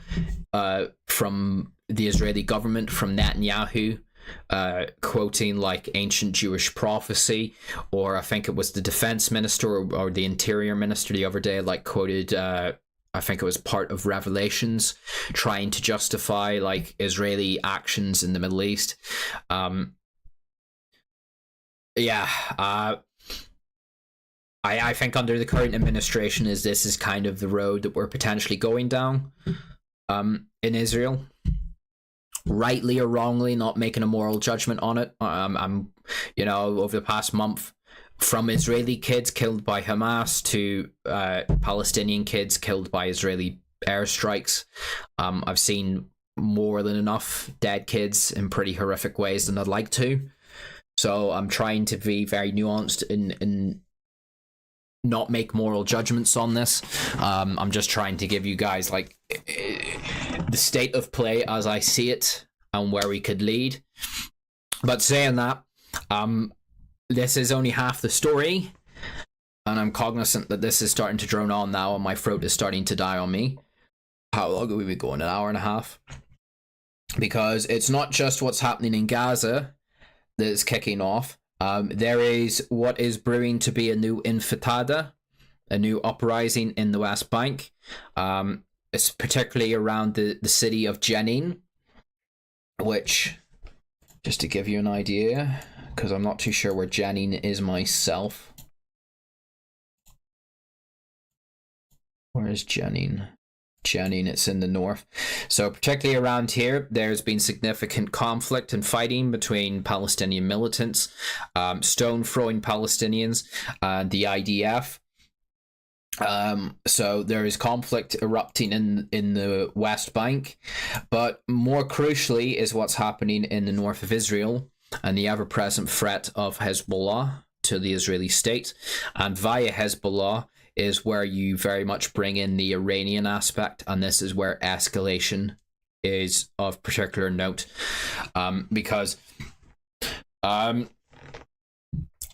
from the Israeli government, from Netanyahu, quoting like ancient Jewish prophecy, or I think it was the defense minister or the interior minister the other day like quoted I think it was part of Revelations, trying to justify like Israeli actions in the Middle East. I think under the current administration this is kind of the road that we're potentially going down in Israel. Rightly or wrongly, not making a moral judgment on it. I'm over the past month, from Israeli kids killed by Hamas to Palestinian kids killed by Israeli airstrikes, I've seen more than enough dead kids in pretty horrific ways than I'd like to. So I'm trying to be very nuanced in not make moral judgments on this. I'm just trying to give you guys like the state of play as I see it and where we could lead. But saying that, this is only half the story, and I'm cognizant that this is starting to drone on now and my throat is starting to die on me. How long have we been going? An hour and a half? Because it's not just what's happening in Gaza that is kicking off. There is what is brewing to be a new intifada, a new uprising in the West Bank. It's particularly around the city of Jenin, which, just to give you an idea, because I'm not too sure where Jenin is myself. Where is Jenin? Jenin, it's in the north. So particularly around here, there's been significant conflict and fighting between Palestinian militants, stone-throwing Palestinians, and the IDF. So there is conflict erupting in the West Bank, but more crucially is what's happening in the north of Israel and the ever-present threat of Hezbollah to the Israeli state. And via Hezbollah is where you very much bring in the Iranian aspect, and this is where escalation is of particular note, because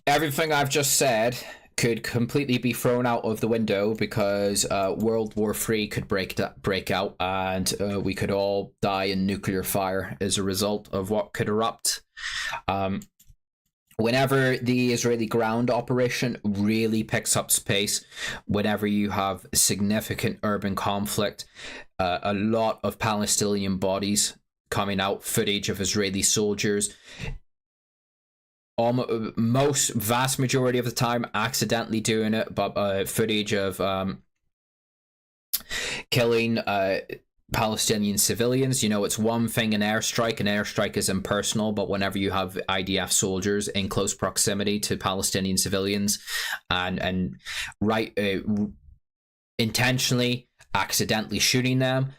everything I've just said could completely be thrown out of the window, because World War III could break out, and we could all die in nuclear fire as a result of what could erupt. Whenever the Israeli ground operation really picks up space, whenever you have significant urban conflict, a lot of Palestinian bodies coming out, footage of Israeli soldiers, vast majority of the time accidentally doing it, but footage of killing Palestinian civilians. It's one thing an airstrike is impersonal, but whenever you have IDF soldiers in close proximity to Palestinian civilians and intentionally accidentally shooting them,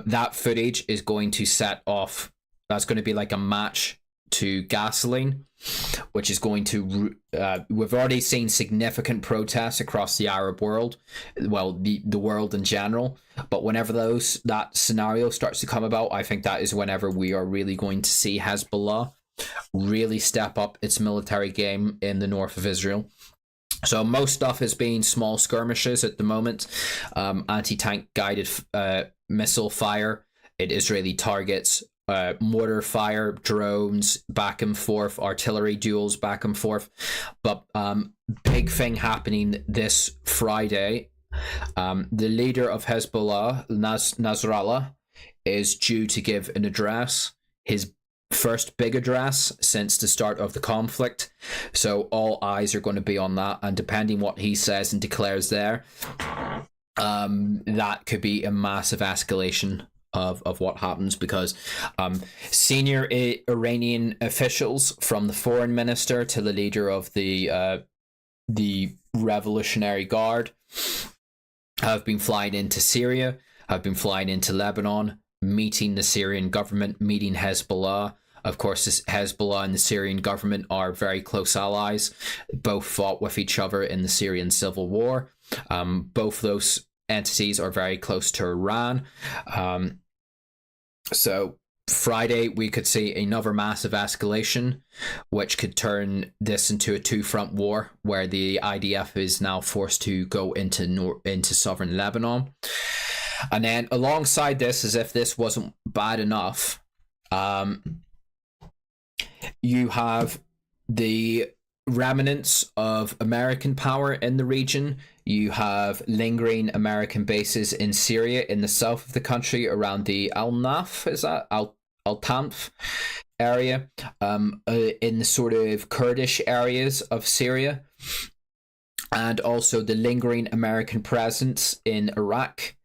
that footage is going to set off, that's going to be like a match to gasoline, which is going to we've already seen significant protests across the Arab world, well, the world in general, but whenever that scenario starts to come about, I think that is whenever we are really going to see Hezbollah really step up its military game in the north of Israel. So most stuff has been small skirmishes at the moment, anti-tank guided missile fire at Israeli targets, mortar fire, drones back and forth, artillery duels back and forth. But big thing happening this Friday. The leader of Hezbollah, Nasrallah, is due to give an address, his first big address since the start of the conflict. So all eyes are going to be on that, and depending what he says and declares there, that could be a massive escalation of what happens, because senior Iranian officials, from the foreign minister to the leader of the Revolutionary Guard, have been flying into Syria, have been flying into Lebanon, meeting the Syrian government, meeting Hezbollah. Of course, Hezbollah and the Syrian government are very close allies. Both fought with each other in the Syrian civil war. Both those entities are very close to Iran. So Friday, we could see another massive escalation, which could turn this into a two-front war, where the IDF is now forced to go into southern Lebanon. And then alongside this, as if this wasn't bad enough, you have the remnants of American power in the region. You have lingering American bases in Syria, in the south of the country, around the Al-Naf, is that? Al-Tanf area, in the sort of Kurdish areas of Syria, and also the lingering American presence in Iraq.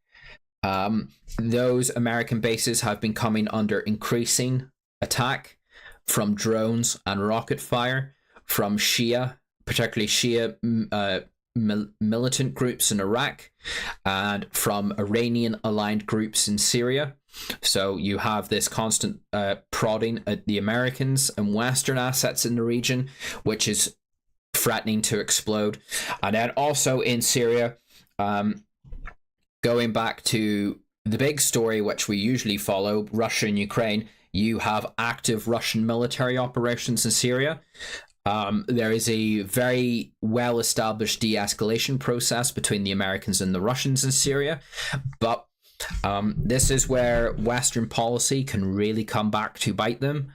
Those American bases have been coming under increasing attack from drones and rocket fire from Shia, particularly Shia militant groups in Iraq, and from Iranian aligned groups in Syria. So you have this constant prodding at the Americans and Western assets in the region, which is threatening to explode. And then also in Syria, going back to the big story which we usually follow, Russia and Ukraine, you have active Russian military operations in Syria. There is a very well-established de-escalation process between the Americans and the Russians in Syria, but this is where Western policy can really come back to bite them.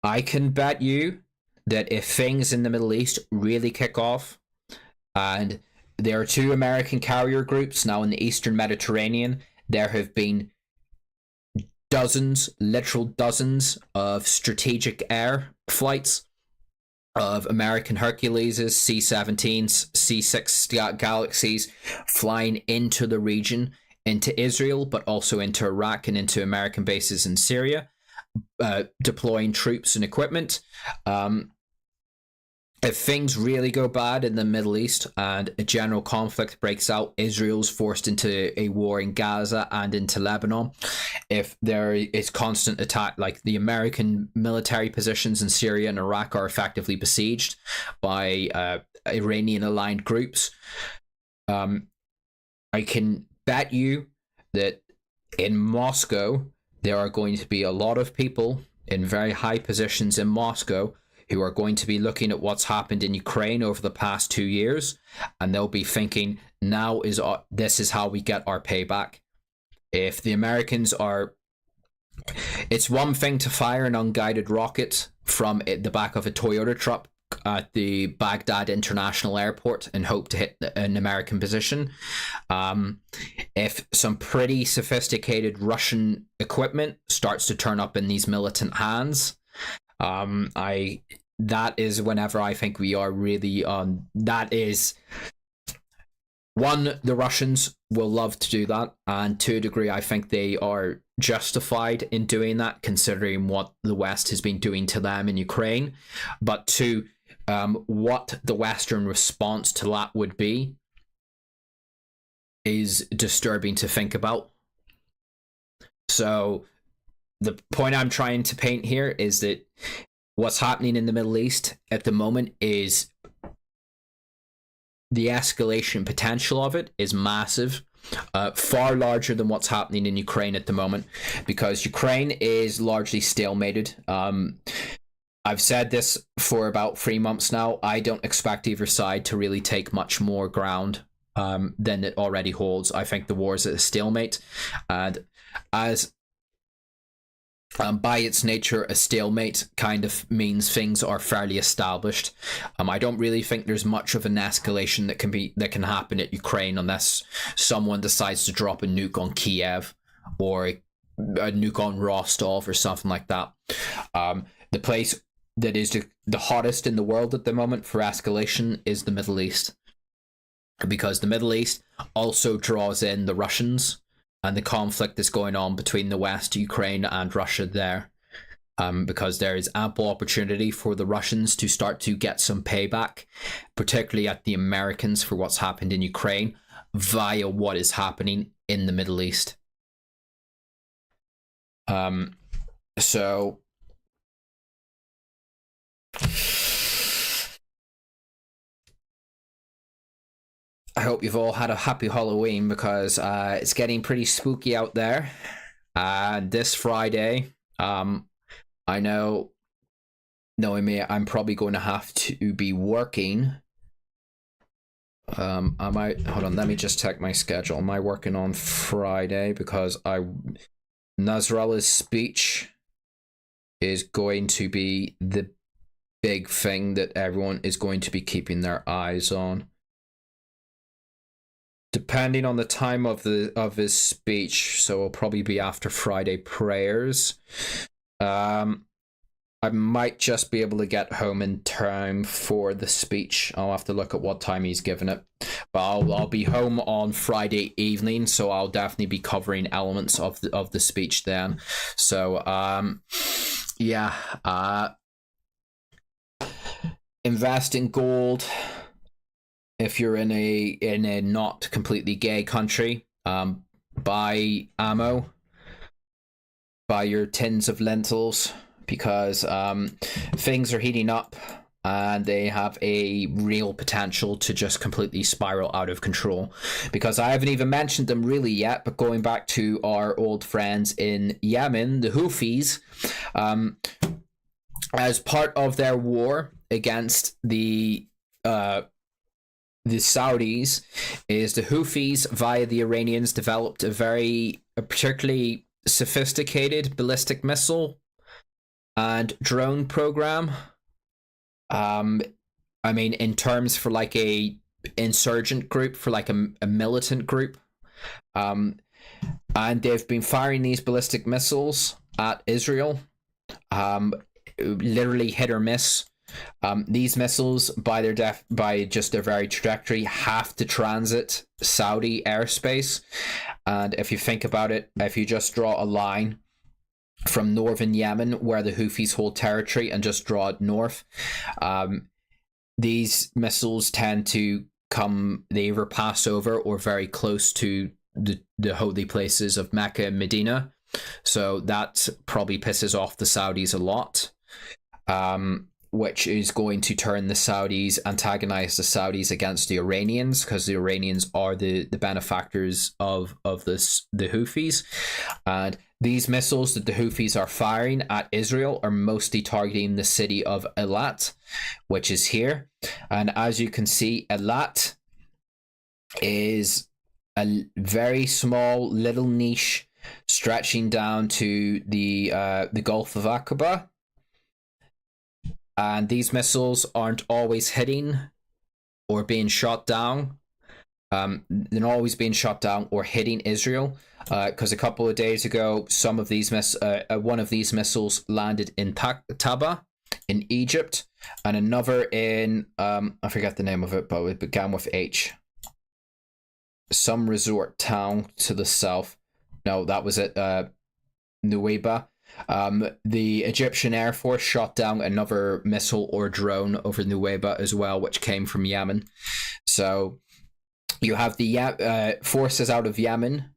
I can bet you that if things in the Middle East really kick off, and there are 2 American carrier groups now in the Eastern Mediterranean, there have been dozens, literal dozens of strategic air flights of American Herculeses, C-17s, C-6 Galaxies flying into the region, into Israel, but also into Iraq and into American bases in Syria, deploying troops and equipment. If things really go bad in the Middle East and a general conflict breaks out, Israel's forced into a war in Gaza and into Lebanon. If there is constant attack, like the American military positions in Syria and Iraq are effectively besieged by Iranian-aligned groups, I can bet you that in Moscow, there are going to be a lot of people in very high positions in Moscow who are going to be looking at what's happened in Ukraine over the past 2 years, and they'll be thinking, this is how we get our payback. If the Americans are... It's one thing to fire an unguided rocket from the back of a Toyota truck at the Baghdad International Airport and hope to hit an American position. If some pretty sophisticated Russian equipment starts to turn up in these militant hands, that is whenever I think we are really on. That is one, the Russians will love to do that, and to a degree I think they are justified in doing that considering what the West has been doing to them in Ukraine. But two, what the Western response to that would be is disturbing to think about. So the point I'm trying to paint here is that what's happening in the Middle East at the moment is the escalation potential of it is massive, far larger than what's happening in Ukraine at the moment, because Ukraine is largely stalemated. I've said this for about 3 months now. I don't expect either side to really take much more ground than it already holds. I think the war is at a stalemate, and as by its nature, a stalemate kind of means things are fairly established. I don't really think there's much of an escalation that can happen at Ukraine unless someone decides to drop a nuke on Kiev or a nuke on Rostov or something like that. The place that is the hottest in the world at the moment for escalation is the Middle East, because the Middle East also draws in the Russians and the conflict that's going on between the West, Ukraine, and Russia there. Because there is ample opportunity for the Russians to start to get some payback, particularly at the Americans for what's happened in Ukraine, via what is happening in the Middle East. So I hope you've all had a happy Halloween, because it's getting pretty spooky out there. This Friday, I know, knowing me, I'm probably going to have to be working. I might, hold on, let me just check my schedule. Am I working on Friday? Because Nasrallah's speech is going to be the big thing that everyone is going to be keeping their eyes on. Depending on the time of his speech, so it'll probably be after Friday prayers. I might just be able to get home in time for the speech. I'll have to look at what time he's given it. But I'll be home on Friday evening, so I'll definitely be covering elements of the speech then. So yeah, invest in gold. If you're in a not completely gay country, buy ammo, buy your tins of lentils, because things are heating up and they have a real potential to just completely spiral out of control. Because I haven't even mentioned them really yet, but going back to our old friends in Yemen, the Houthis, as part of their war against the Saudis, is the Houthis via the Iranians developed a particularly sophisticated ballistic missile and drone program. I mean, in terms for like a insurgent group, for like a militant group, and they've been firing these ballistic missiles at Israel, literally hit or miss. These missiles, by just their very trajectory, have to transit Saudi airspace. And if you think about it, if you just draw a line from northern Yemen, where the Houthis hold territory, and just draw it north, these missiles tend to they either pass over or very close to the holy places of Mecca and Medina. So that probably pisses off the Saudis a lot. Which is going to turn the Saudis, antagonize the Saudis against the Iranians, because the Iranians are the benefactors of the Houthis. And these missiles that the Houthis are firing at Israel are mostly targeting the city of Eilat, which is here. And as you can see, Eilat is a very small little niche stretching down to the Gulf of Aqaba. And these missiles aren't always hitting or being shot down. They're not always being shot down or hitting Israel. Because a couple of days ago, one of these missiles landed in Taba in Egypt, and another in I forget the name of it, but it began with H. Some resort town to the south. No, that was at Nuweiba. The Egyptian Air Force shot down another missile or drone over Nuweiba as well, which came from Yemen. So you have the forces out of Yemen,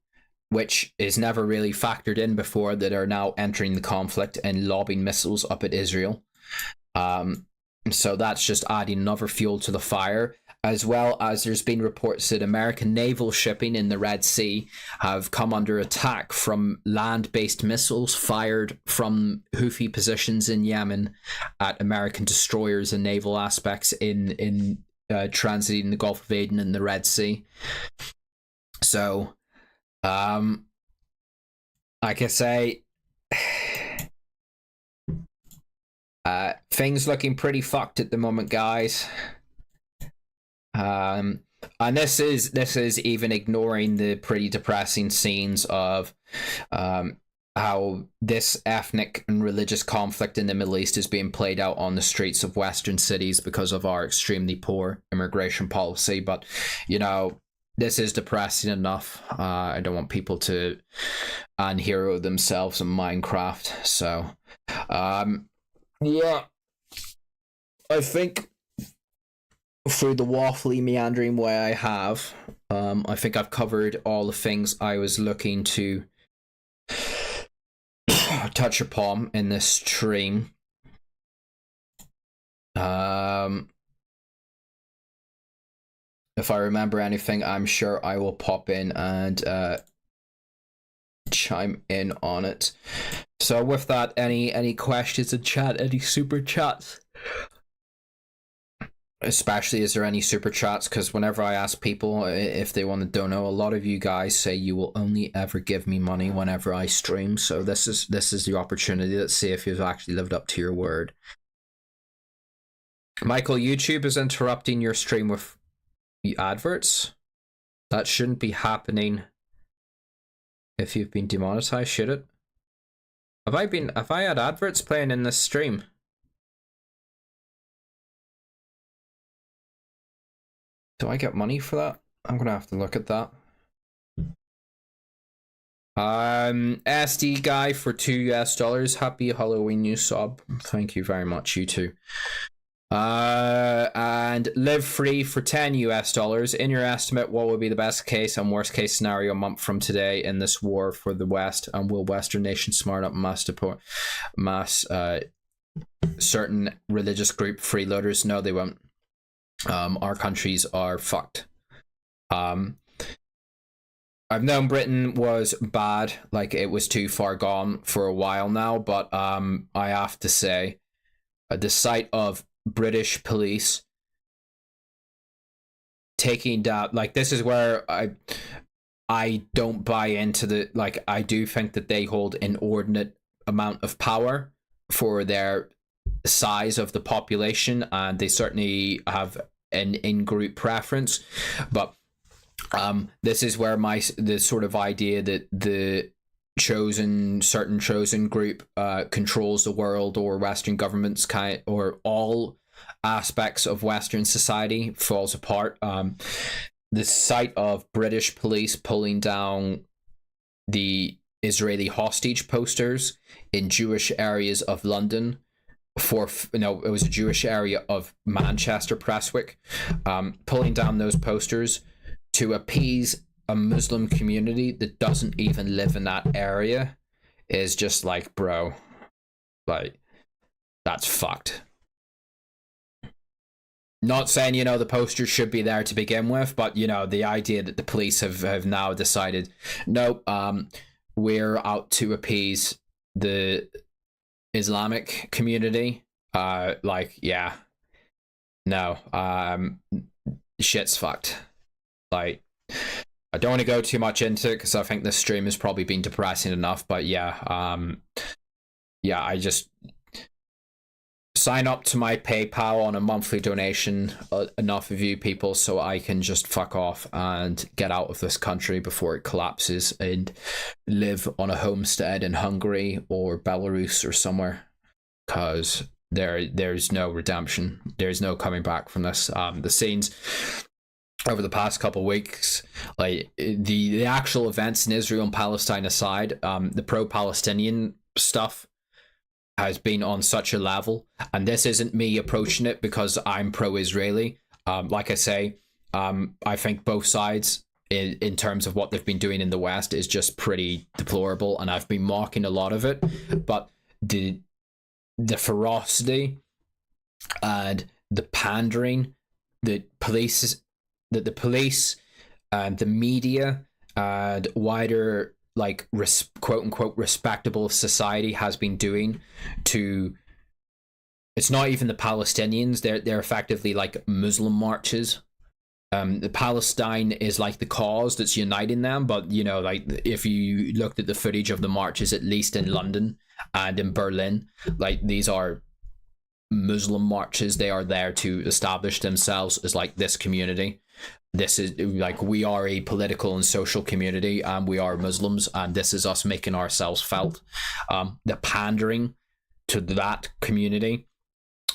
which is never really factored in before, that are now entering the conflict and lobbing missiles up at Israel. So that's just adding another fuel to the fire. as well as there's been reports that American naval shipping in the Red Sea have come under attack from land-based missiles fired from Houthi positions in Yemen at American destroyers and naval aspects in transiting the Gulf of Aden and the Red Sea. So, like I say, things looking pretty fucked at the moment, guys. And this is even ignoring the pretty depressing scenes of how this ethnic and religious conflict in the Middle East is being played out on the streets of Western cities because of our extremely poor immigration policy. But, you know, this is depressing enough. I don't want people to unhero themselves in Minecraft. So, yeah, I think through the waffly, meandering way I have, I think I've covered all the things I was looking to touch upon in this stream. If I remember anything, I'm sure I will pop in and chime in on it. So with that, any questions in chat, any super chats? Especially, is there any super chats? Because whenever I ask people if they want to donate, a lot of you guys say you will only ever give me money whenever I stream. So this is the opportunity. Let's see if you've actually lived up to your word. Michael, YouTube is interrupting your stream with adverts. That shouldn't be happening if you've been demonetized, should it? Have I had adverts playing in this stream? Do I get money for that? I'm gonna have to look at that. SD guy for $2 US. Happy Halloween, you sub. Thank you very much, you too. And Live Free for $10 US. In your estimate, what would be the best case and worst case scenario a month from today in this war for the West? And will Western nations smart up mass certain religious group freeloaders? No, they won't. Our countries are fucked. I've known Britain was bad, like it was too far gone for a while now, but I have to say, the sight of British police taking down, like, this is where I don't buy into the, like, I do think that they hold inordinate amount of power for their size of the population, and they certainly have an in-group preference, but this is where the sort of idea that the certain chosen group controls the world, or Western governments or all aspects of Western society falls apart. The sight of British police pulling down the Israeli hostage posters in Jewish areas of London, it was a Jewish area of Manchester, Prestwick, pulling down those posters to appease a Muslim community that doesn't even live in that area is just like, bro, like, that's fucked. Not saying, the posters should be there to begin with, but, the idea that the police have now decided, no, we're out to appease the Islamic community, shit's fucked. Like, I don't want to go too much into it because I think this stream has probably been depressing enough, but I just sign up to my PayPal on a monthly donation, enough of you people, so I can just fuck off and get out of this country before it collapses and live on a homestead in Hungary or Belarus or somewhere, because there's no redemption. There's no coming back from this. The scenes over the past couple of weeks, like the actual events in Israel and Palestine aside, the pro-Palestinian stuff has been on such a level, and this isn't me approaching it because I'm pro-Israeli. Like I say, I think both sides in terms of what they've been doing in the West is just pretty deplorable, and I've been mocking a lot of it, but the ferocity and the pandering the police, the media, and wider like quote unquote respectable society has been doing to. It's not even the Palestinians. They're effectively like Muslim marches. The Palestine is like the cause that's uniting them, but you know, like if you looked at the footage of the marches, at least in London and in Berlin, like these are Muslim marches. They are there to establish themselves as like this community. This is like, we are a political and social community, and we are Muslims, and this is us making ourselves felt. The pandering to that community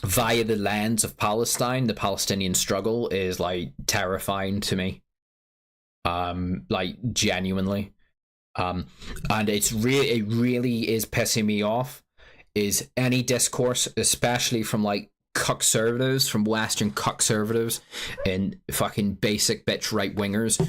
via the lens of Palestine, the Palestinian struggle, is like terrifying to me. Like genuinely. And it really is pissing me off, is any discourse, especially from like cuckservatives, from Western cuckservatives and fucking basic bitch right wingers,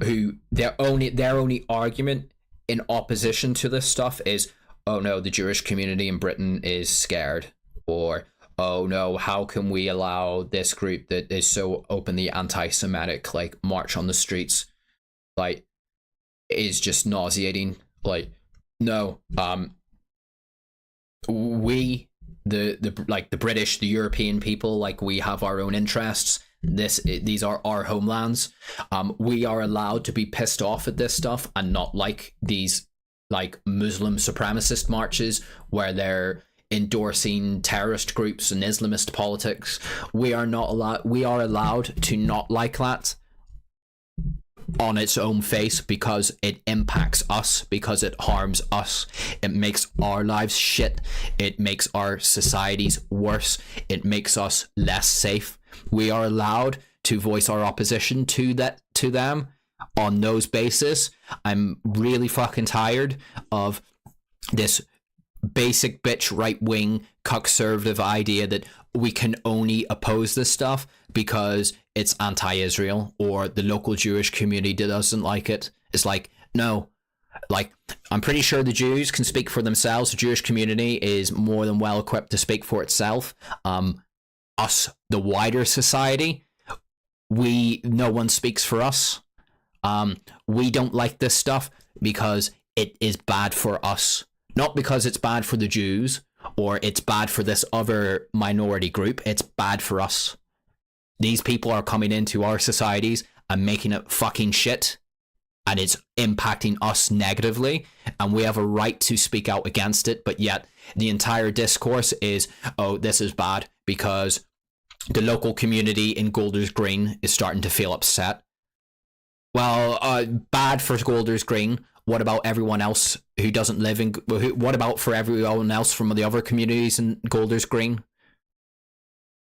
who their only argument in opposition to this stuff is, oh no, the Jewish community in Britain is scared, or oh no, how can we allow this group that is so openly anti-Semitic like march on the streets? Like, is just nauseating. Like, no, we the British, the European people, like, we have our own interests. These are our homelands. We are allowed to be pissed off at this stuff and not like these like Muslim supremacist marches where they're endorsing terrorist groups and Islamist politics. We are allowed to not like that on its own face, because it impacts us, because it harms us, it makes our lives shit, it makes our societies worse, it makes us less safe. We are allowed to voice our opposition to them on those bases. I'm really fucking tired of this basic bitch right-wing conservative idea that we can only oppose this stuff because it's anti-Israel or the local Jewish community doesn't like it. It's like, no, like, I'm pretty sure the Jews can speak for themselves. The Jewish community is more than well equipped to speak for itself. Us, the wider society, no one speaks for us. We don't like this stuff because it is bad for us. Not because it's bad for the Jews or it's bad for this other minority group. It's bad for us. These people are coming into our societies and making it fucking shit, and it's impacting us negatively, and we have a right to speak out against it. But yet the entire discourse is, oh, this is bad because the local community in Golders Green is starting to feel upset. Well, bad for Golders Green. What about everyone else who doesn't live in? What about for everyone else from the other communities in Golders Green?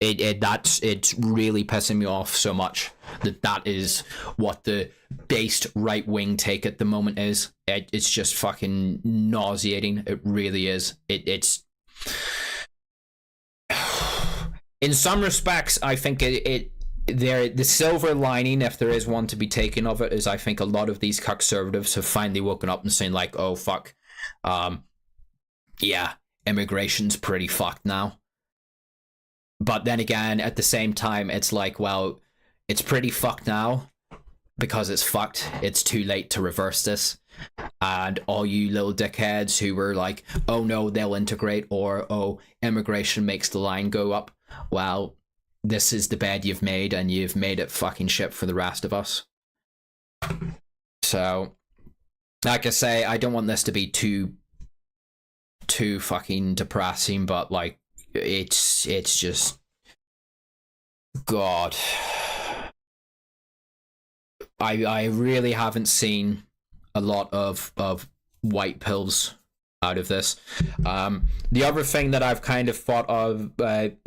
It's really pissing me off so much that is what the based right wing take at the moment is. It's just fucking nauseating. It really is. It's in some respects, I think the silver lining, if there is one to be taken of it, is I think a lot of these conservatives have finally woken up and saying like, oh fuck, yeah, immigration's pretty fucked now. But then again, at the same time, it's like, well, it's pretty fucked now because it's fucked. It's too late to reverse this. And all you little dickheads who were like, oh no, they'll integrate, or oh, immigration makes the line go up. Well, this is the bed you've made, and you've made it fucking shit for the rest of us. So, like I say, I don't want this to be too fucking depressing, but like, it's just, God, I really haven't seen a lot of white pills out of this. The other thing that I've kind of thought of that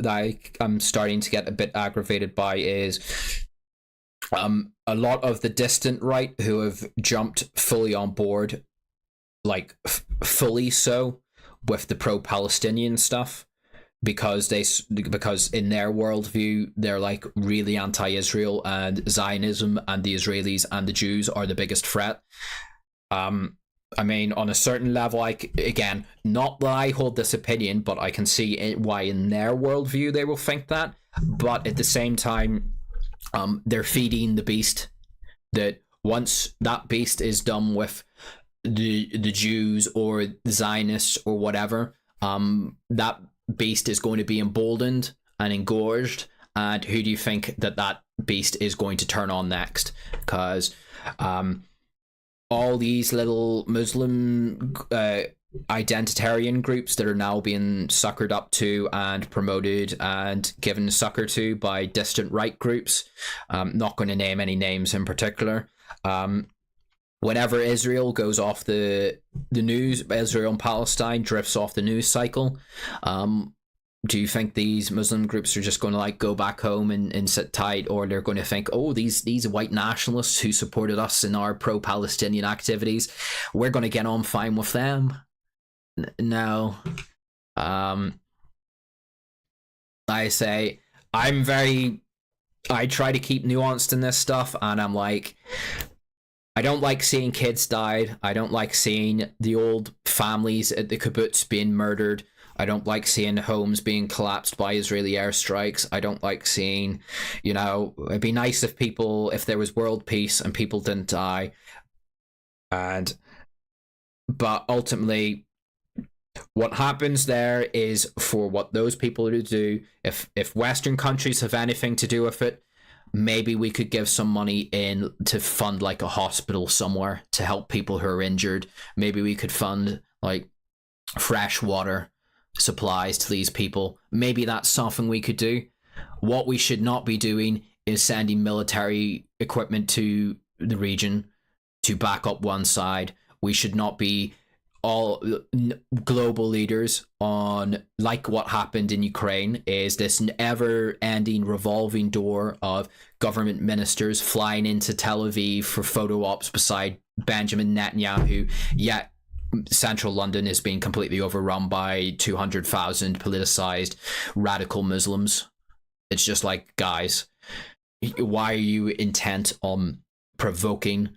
I'm starting to get a bit aggravated by is a lot of the distant right who have jumped fully on board, like fully so, with the pro-Palestinian stuff, because in their worldview they're like really anti-Israel, and Zionism and the Israelis and the Jews are the biggest threat. I mean, on a certain level, again, not that I hold this opinion, but I can see why in their worldview they will think that. But at the same time, they're feeding the beast. That once that beast is done with the Jews or the Zionists or whatever, that beast is going to be emboldened and engorged. And who do you think that beast is going to turn on next? Because all these little Muslim identitarian groups that are now being suckered up to and promoted and given succor to by distant right groups, not going to name any names in particular, whenever Israel goes off the news, Israel and Palestine drifts off the news cycle, do you think these Muslim groups are just going to like go back home and sit tight, or they're going to think, oh, these white nationalists who supported us in our pro-Palestinian activities, we're going to get on fine with them? No. I say I try to keep nuanced in this stuff, and I'm like, I don't like seeing kids die. I don't like seeing the old families at the kibbutz being murdered. I don't like seeing homes being collapsed by Israeli airstrikes. I don't like seeing, it'd be nice if there was world peace and people didn't die. But ultimately, what happens there is for what those people to do. If Western countries have anything to do with it, maybe we could give some money in to fund like a hospital somewhere to help people who are injured. Maybe we could fund like fresh water supplies to these people. Maybe that's something we could do. What we should not be doing is sending military equipment to the region to back up one side. We should not be all global leaders on, like what happened in Ukraine, is this ever-ending revolving door of government ministers flying into Tel Aviv for photo ops beside Benjamin Netanyahu, yet central London is being completely overrun by 200,000 politicized radical Muslims. It's just like, guys, why are you intent on provoking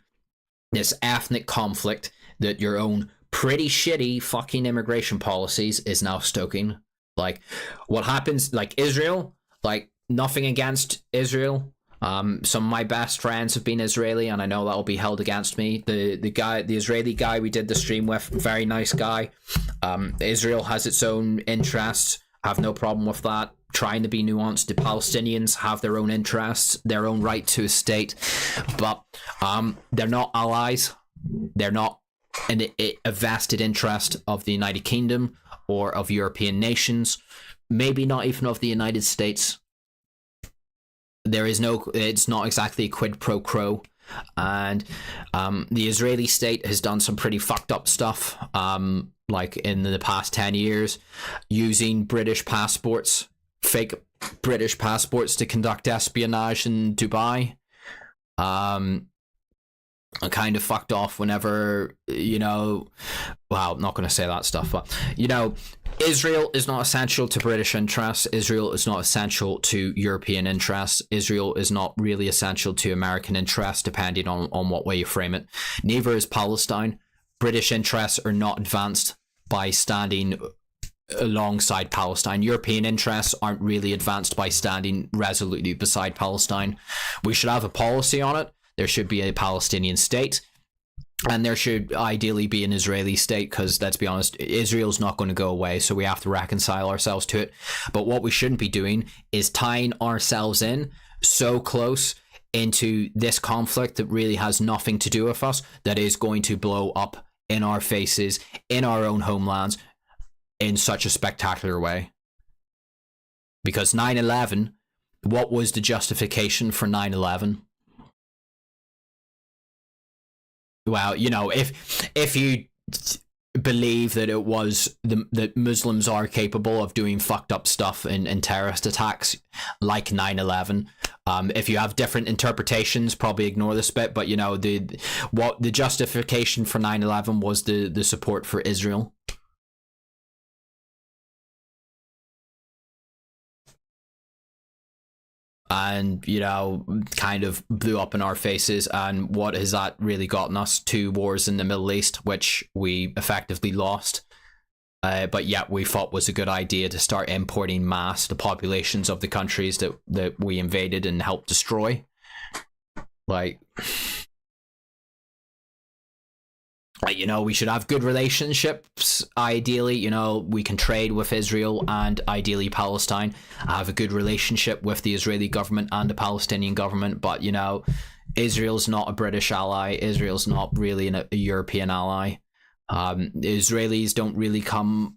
this ethnic conflict that your own pretty shitty fucking immigration policies is now stoking? Like, what happens, like Israel, like nothing against Israel. Some of my best friends have been Israeli, and I know that will be held against me. The Israeli guy we did the stream with, very nice guy. Israel has its own interests. Have no problem with that. Trying to be nuanced. The Palestinians have their own interests, their own right to a state, but they're not allies. They're not a vested interest of the United Kingdom or of European nations. Maybe not even of the United States. It's not exactly a quid pro quo, and the Israeli state has done some pretty fucked up stuff, like in the past 10 years, using British passports, fake British passports, to conduct espionage in Dubai. I kind of fucked off whenever, well, I'm not going to say that stuff, but, Israel is not essential to British interests. Israel is not essential to European interests. Israel is not really essential to American interests, depending on what way you frame it. Neither is Palestine. British interests are not advanced by standing alongside Palestine. European interests aren't really advanced by standing resolutely beside Palestine. We should have a policy on it. There should be a Palestinian state, and there should ideally be an Israeli state, because let's be honest, Israel's not going to go away, so we have to reconcile ourselves to it. But what we shouldn't be doing is tying ourselves in so close into this conflict that really has nothing to do with us, that is going to blow up in our faces, in our own homelands, in such a spectacular way. Because 9/11, what was the justification for 9/11? Well, if you believe that it was that Muslims are capable of doing fucked up stuff in terrorist attacks like 9/11, if you have different interpretations, probably ignore this bit. But the justification for 9/11 was the support for Israel. And, kind of blew up in our faces. And what has that really gotten us? 2 wars in the Middle East, which we effectively lost. But yeah, we thought was a good idea to start importing mass the populations of the countries that we invaded and helped destroy. Like, you know, we should have good relationships. Ideally, you know, we can trade with Israel and ideally Palestine. Have a good relationship with the Israeli government and the Palestinian government. But, you know, Israel's not a British ally. Israel's not really a European ally. Israelis don't really come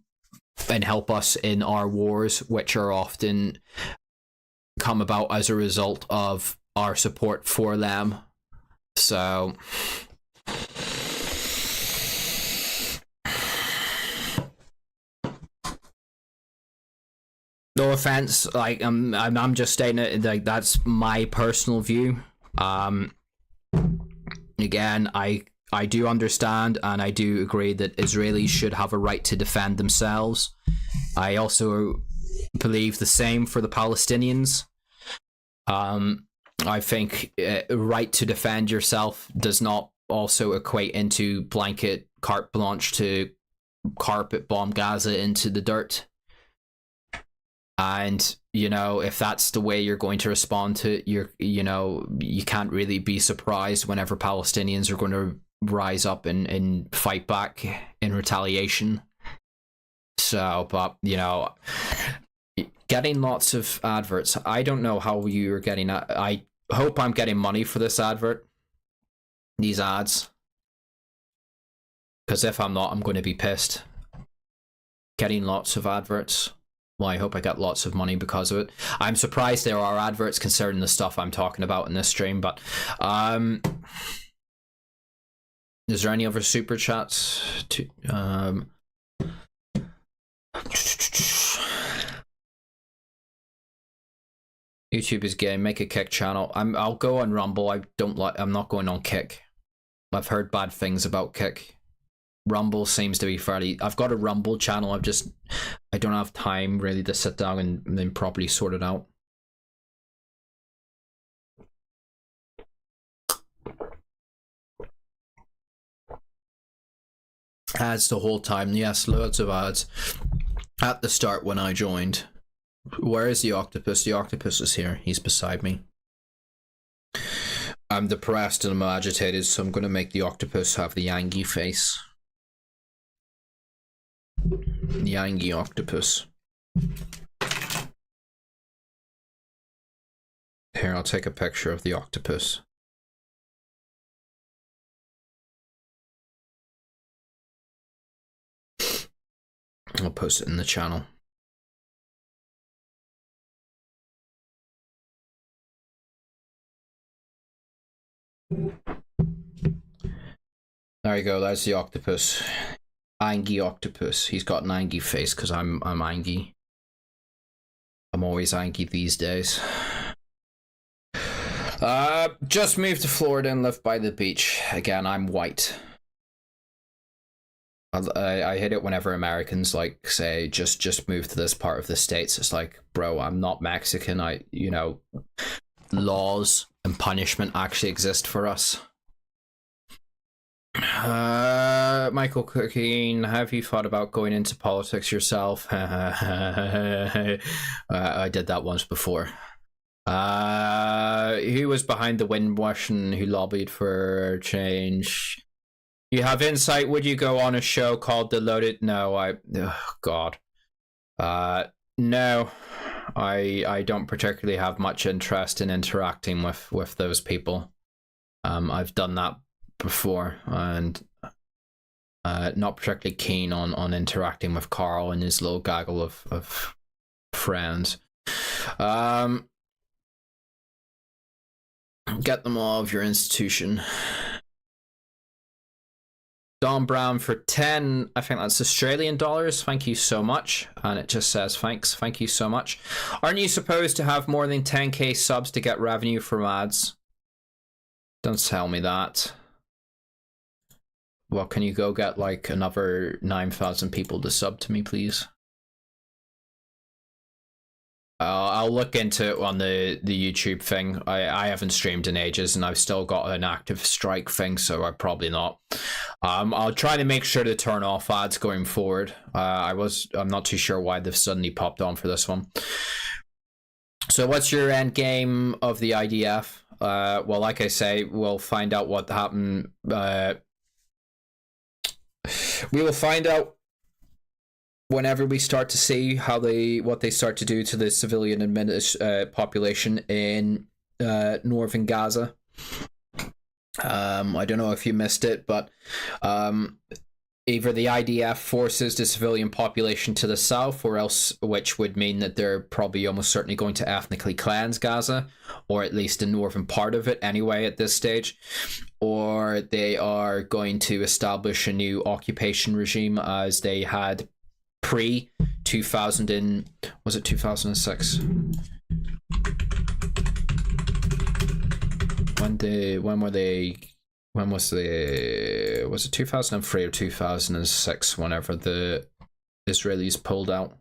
and help us in our wars, which are often come about as a result of our support for them. So no offense, like I'm just stating it, like that's my personal view. Again, I do understand and I do agree that Israelis should have a right to defend themselves. I also believe the same for the Palestinians. I think right to defend yourself does not also equate into blanket carte blanche to carpet bomb Gaza into the dirt. And, you know, if that's the way you're going to respond to it, you know, you can't really be surprised whenever Palestinians are going to rise up and fight back in retaliation. So, but, you know, getting lots of adverts. I don't know how you're getting that. I hope I'm getting money for this advert. These ads. Because if I'm not, I'm going to be pissed. Getting lots of adverts. Well, I hope I get lots of money because of it. I'm surprised there are adverts concerning the stuff I'm talking about in this stream, but is there any other super chats? YouTube is gay. Make a Kick channel. I'll go on Rumble. I'm not going on Kick. I've heard bad things about Kick. Rumble seems to be fairly. I've got a Rumble channel. I don't have time really to sit down and then properly sort it out. Ads the whole time. Yes, loads of ads. At the start when I joined. Where is the octopus? The octopus is here. He's beside me. I'm depressed and I'm agitated, so I'm going to make the octopus have the Yangi face. The Yangi octopus. Here, I'll take a picture of the octopus. I'll post it in the channel. There you go, that's the octopus. Angie octopus. He's got an Angie face because I'm Angie. I'm always Angie these days. Just moved to Florida and live by the beach. Again, I'm white. I hate it whenever Americans like say just move to this part of the States. It's like, bro, I'm not Mexican. You know, laws and punishment actually exist for us. Michael Cooking, have you thought about going into politics yourself? I did that once before. Who was behind the Windrush and who lobbied for change? You have insight. Would you go on a show called The Loaded? No, oh God. No, I don't particularly have much interest in interacting with those people. I've done that before and not particularly keen on interacting with Carl and his little gaggle of friends. Get them all of your institution. Don Brown for 10, I think that's Australian dollars. Thank you so much. And it just says thanks. Thank you so much. Aren't you supposed to have more than 10k subs to get revenue from ads? Don't tell me that. Well, can you go get like another 9,000 people to sub to me, please? I'll look into it on the YouTube thing. I haven't streamed in ages, and I've still got an active strike thing, so I probably not. I'll try to make sure to turn off ads going forward. I'm not too sure why they've suddenly popped on for this one. So what's your end game of the IDF? Well, like I say, we'll find out what happened. We will find out whenever we start to see what they start to do to the civilian population in northern Gaza. I don't know if you missed it, but either the IDF forces the civilian population to the south, or else, which would mean that they're probably almost certainly going to ethnically cleanse Gaza, or at least the northern part of it anyway at this stage, or they are going to establish a new occupation regime as they had pre-2000 was it 2006? Was it 2003 or 2006 whenever the Israelis pulled out?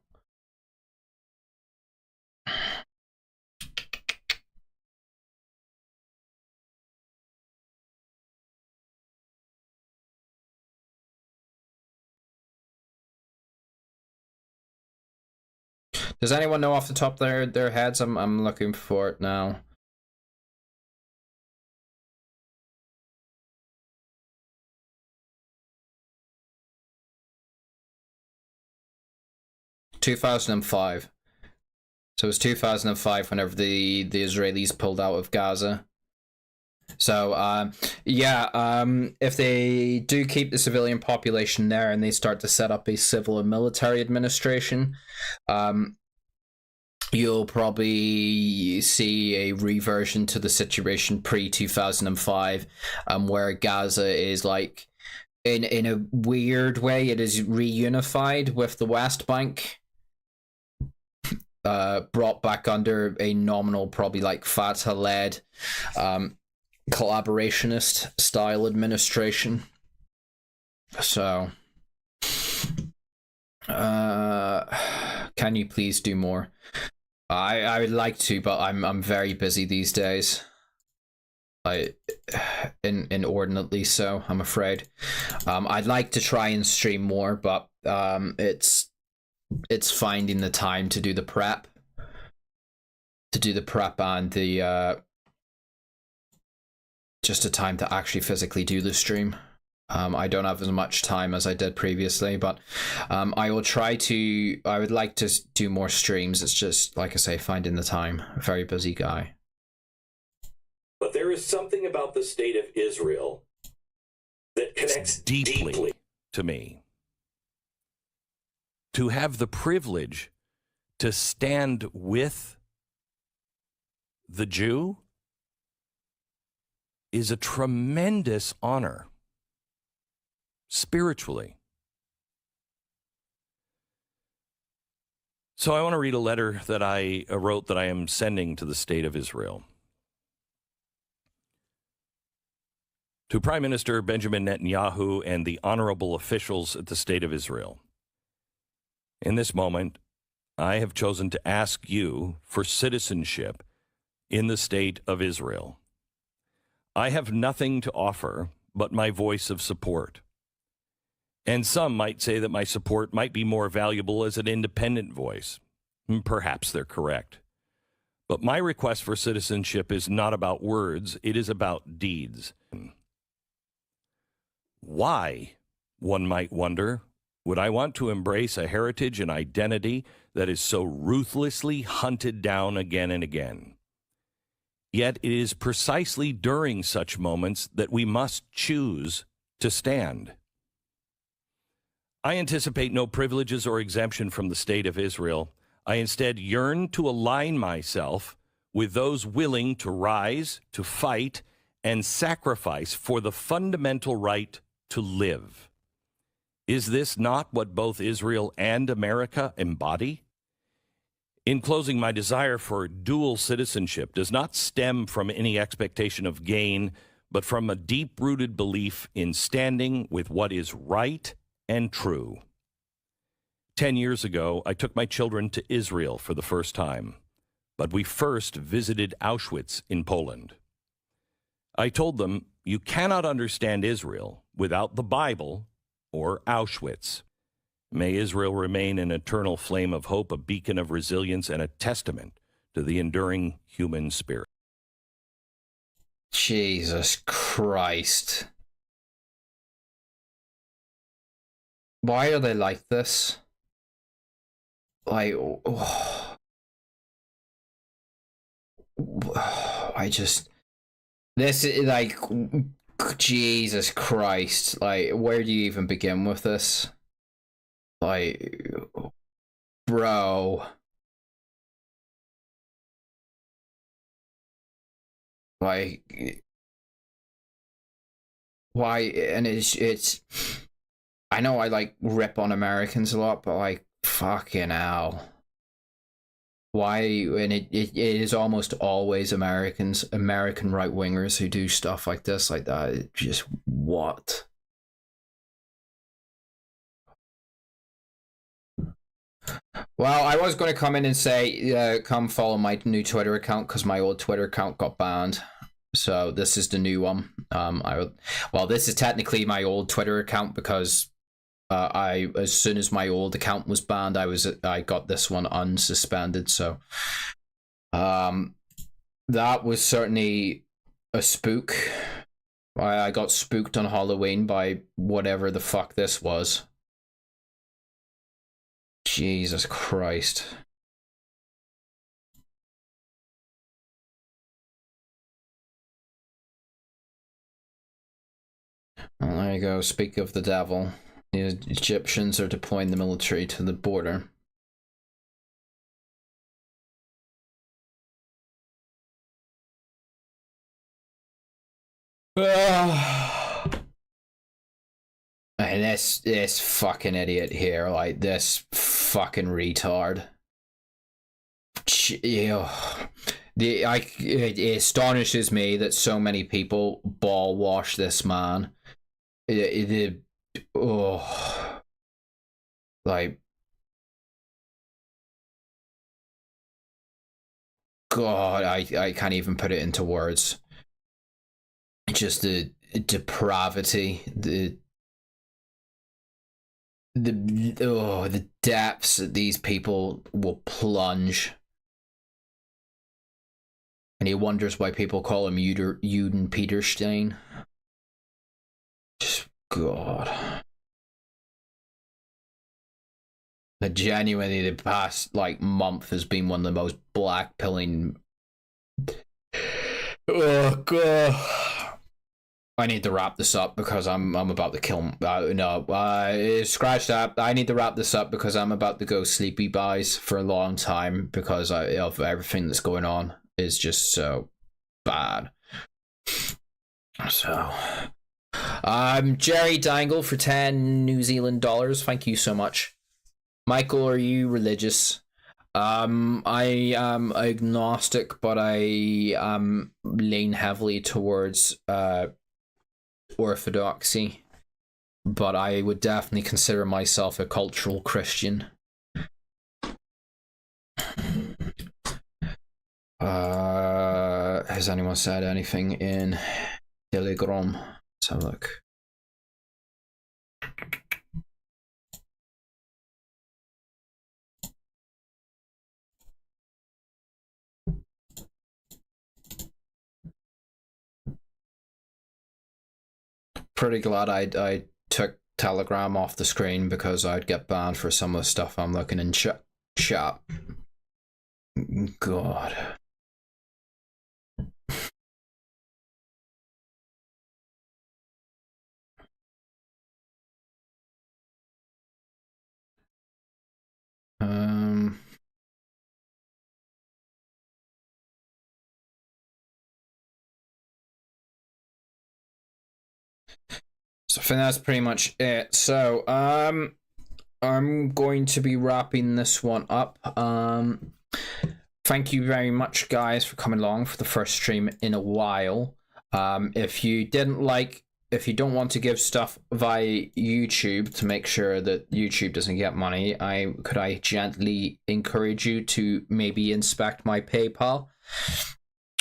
Does anyone know off the top of their heads? I'm looking for it now. (2005). So it was 2005 whenever the Israelis pulled out of Gaza. So if they do keep the civilian population there and they start to set up a civil and military administration, you'll probably see a reversion to the situation pre-2005, where Gaza is like, in a weird way, it is reunified with the West Bank, brought back under a nominal, probably like Fatah-led, collaborationist style administration. So, can you please do more? I would like to, but I'm very busy these days. Inordinately so, I'm afraid. I'd like to try and stream more, but it's finding the time to do the prep. And the just a time to actually physically do the stream. I don't have as much time as I did previously, but I would like to do more streams. It's just, like I say, finding the time. A very busy guy. But there is something about the state of Israel that connects deeply to me. To have the privilege to stand with the Jew is a tremendous honor, spiritually. So I want to read a letter that I wrote that I am sending to the state of Israel. To Prime Minister Benjamin Netanyahu and the honorable officials at the state of Israel. In this moment, I have chosen to ask you for citizenship in the state of Israel. I have nothing to offer but my voice of support. And some might say that my support might be more valuable as an independent voice. Perhaps they're correct. But my request for citizenship is not about words, it is about deeds. Why, one might wonder, would I want to embrace a heritage and identity that is so ruthlessly hunted down again and again? Yet it is precisely during such moments that we must choose to stand. I anticipate no privileges or exemption from the state of Israel. I instead yearn to align myself with those willing to rise, to fight, and sacrifice for the fundamental right to live. Is this not what both Israel and America embody? In closing, my desire for dual citizenship does not stem from any expectation of gain, but from a deep-rooted belief in standing with what is right and true. 10 years ago, I took my children to Israel for the first time. but we first visited Auschwitz in Poland. I told them, you cannot understand Israel without the Bible or Auschwitz. May Israel remain an eternal flame of hope, a beacon of resilience, and a testament to the enduring human spirit. Jesus Christ. Why are they like this? Like, oh. I just... This is like... Jesus Christ. Like, where do you even begin with this? Like... Bro... Like, why? And it's. I know I like rip on Americans a lot, but like, fucking hell. Why? And it is almost always American right wingers who do stuff like this, like that. It just what? Well, I was going to come in and say, come follow my new Twitter account because my old Twitter account got banned. So this is the new one. Well, this is technically my old Twitter account because as soon as my old account was banned, I got this one unsuspended. So that was certainly a spook. I got spooked on Halloween by whatever the fuck this was. Jesus Christ. Well, there you go. Speak of the devil. The Egyptians are deploying the military to the border. And this fucking idiot here, like this fucking retard. It astonishes me that so many people ball wash this man. Like, God, I can't even put it into words. Just the depravity, the depths that these people will plunge. And he wonders why people call him Juden Peterstein. Just, God. But genuinely, the past, like, month has been one of the most black-pilling... Oh, God. I need to wrap this up because I'm about to kill... scratch that. I need to wrap this up because I'm about to go sleepy buys for a long time because of everything that's going on. Is just so bad. So, Jerry Dangle for 10 New Zealand dollars. Thank you so much. Michael, are you religious? I am agnostic, but I lean heavily towards orthodoxy. But I would definitely consider myself a cultural Christian. Has anyone said anything in Telegram? Let's have a look. Pretty glad I took Telegram off the screen because I'd get banned for some of the stuff I'm looking in chat. God. So I think that's pretty much it. So, I'm going to be wrapping this one up. Thank you very much, guys, for coming along for the first stream in a while. If you didn't like if you don't want to give stuff via YouTube to make sure that YouTube doesn't get money, I gently encourage you to maybe inspect my PayPal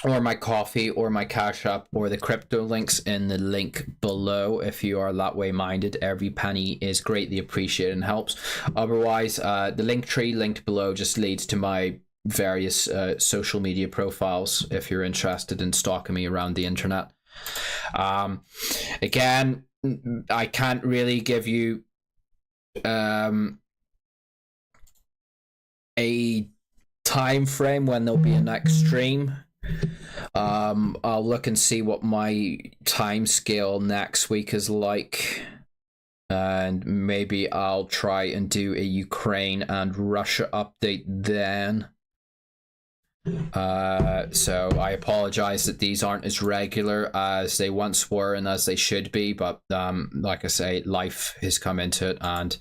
or my coffee or my Cash App or the crypto links in the link below. If you are that way minded, every penny is greatly appreciated and helps. Otherwise, the link tree linked below just leads to my various social media profiles if you're interested in stalking me around the internet. Again, I can't really give you a time frame when there'll be a next stream. I'll look and see what my time scale next week is like, and maybe I'll try and do a Ukraine and Russia update then. So I apologize that these aren't as regular as they once were and as they should be, but like I say, life has come into it, and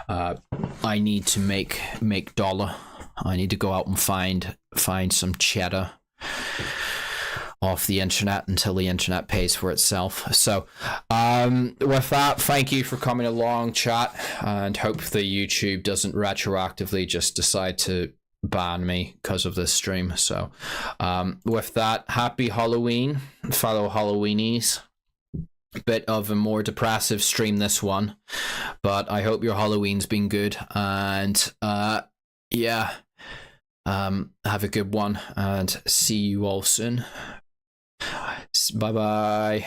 I need to make dollar. I need to go out and find some cheddar off the internet until the internet pays for itself. So with that, thank you for coming along, chat, and hopefully YouTube doesn't retroactively just decide to ban me because of this stream. So with that, happy Halloween, fellow Halloweenies. Bit of a more depressive stream, this one, but I hope your Halloween's been good, and yeah, have a good one, and see you all soon. Bye bye.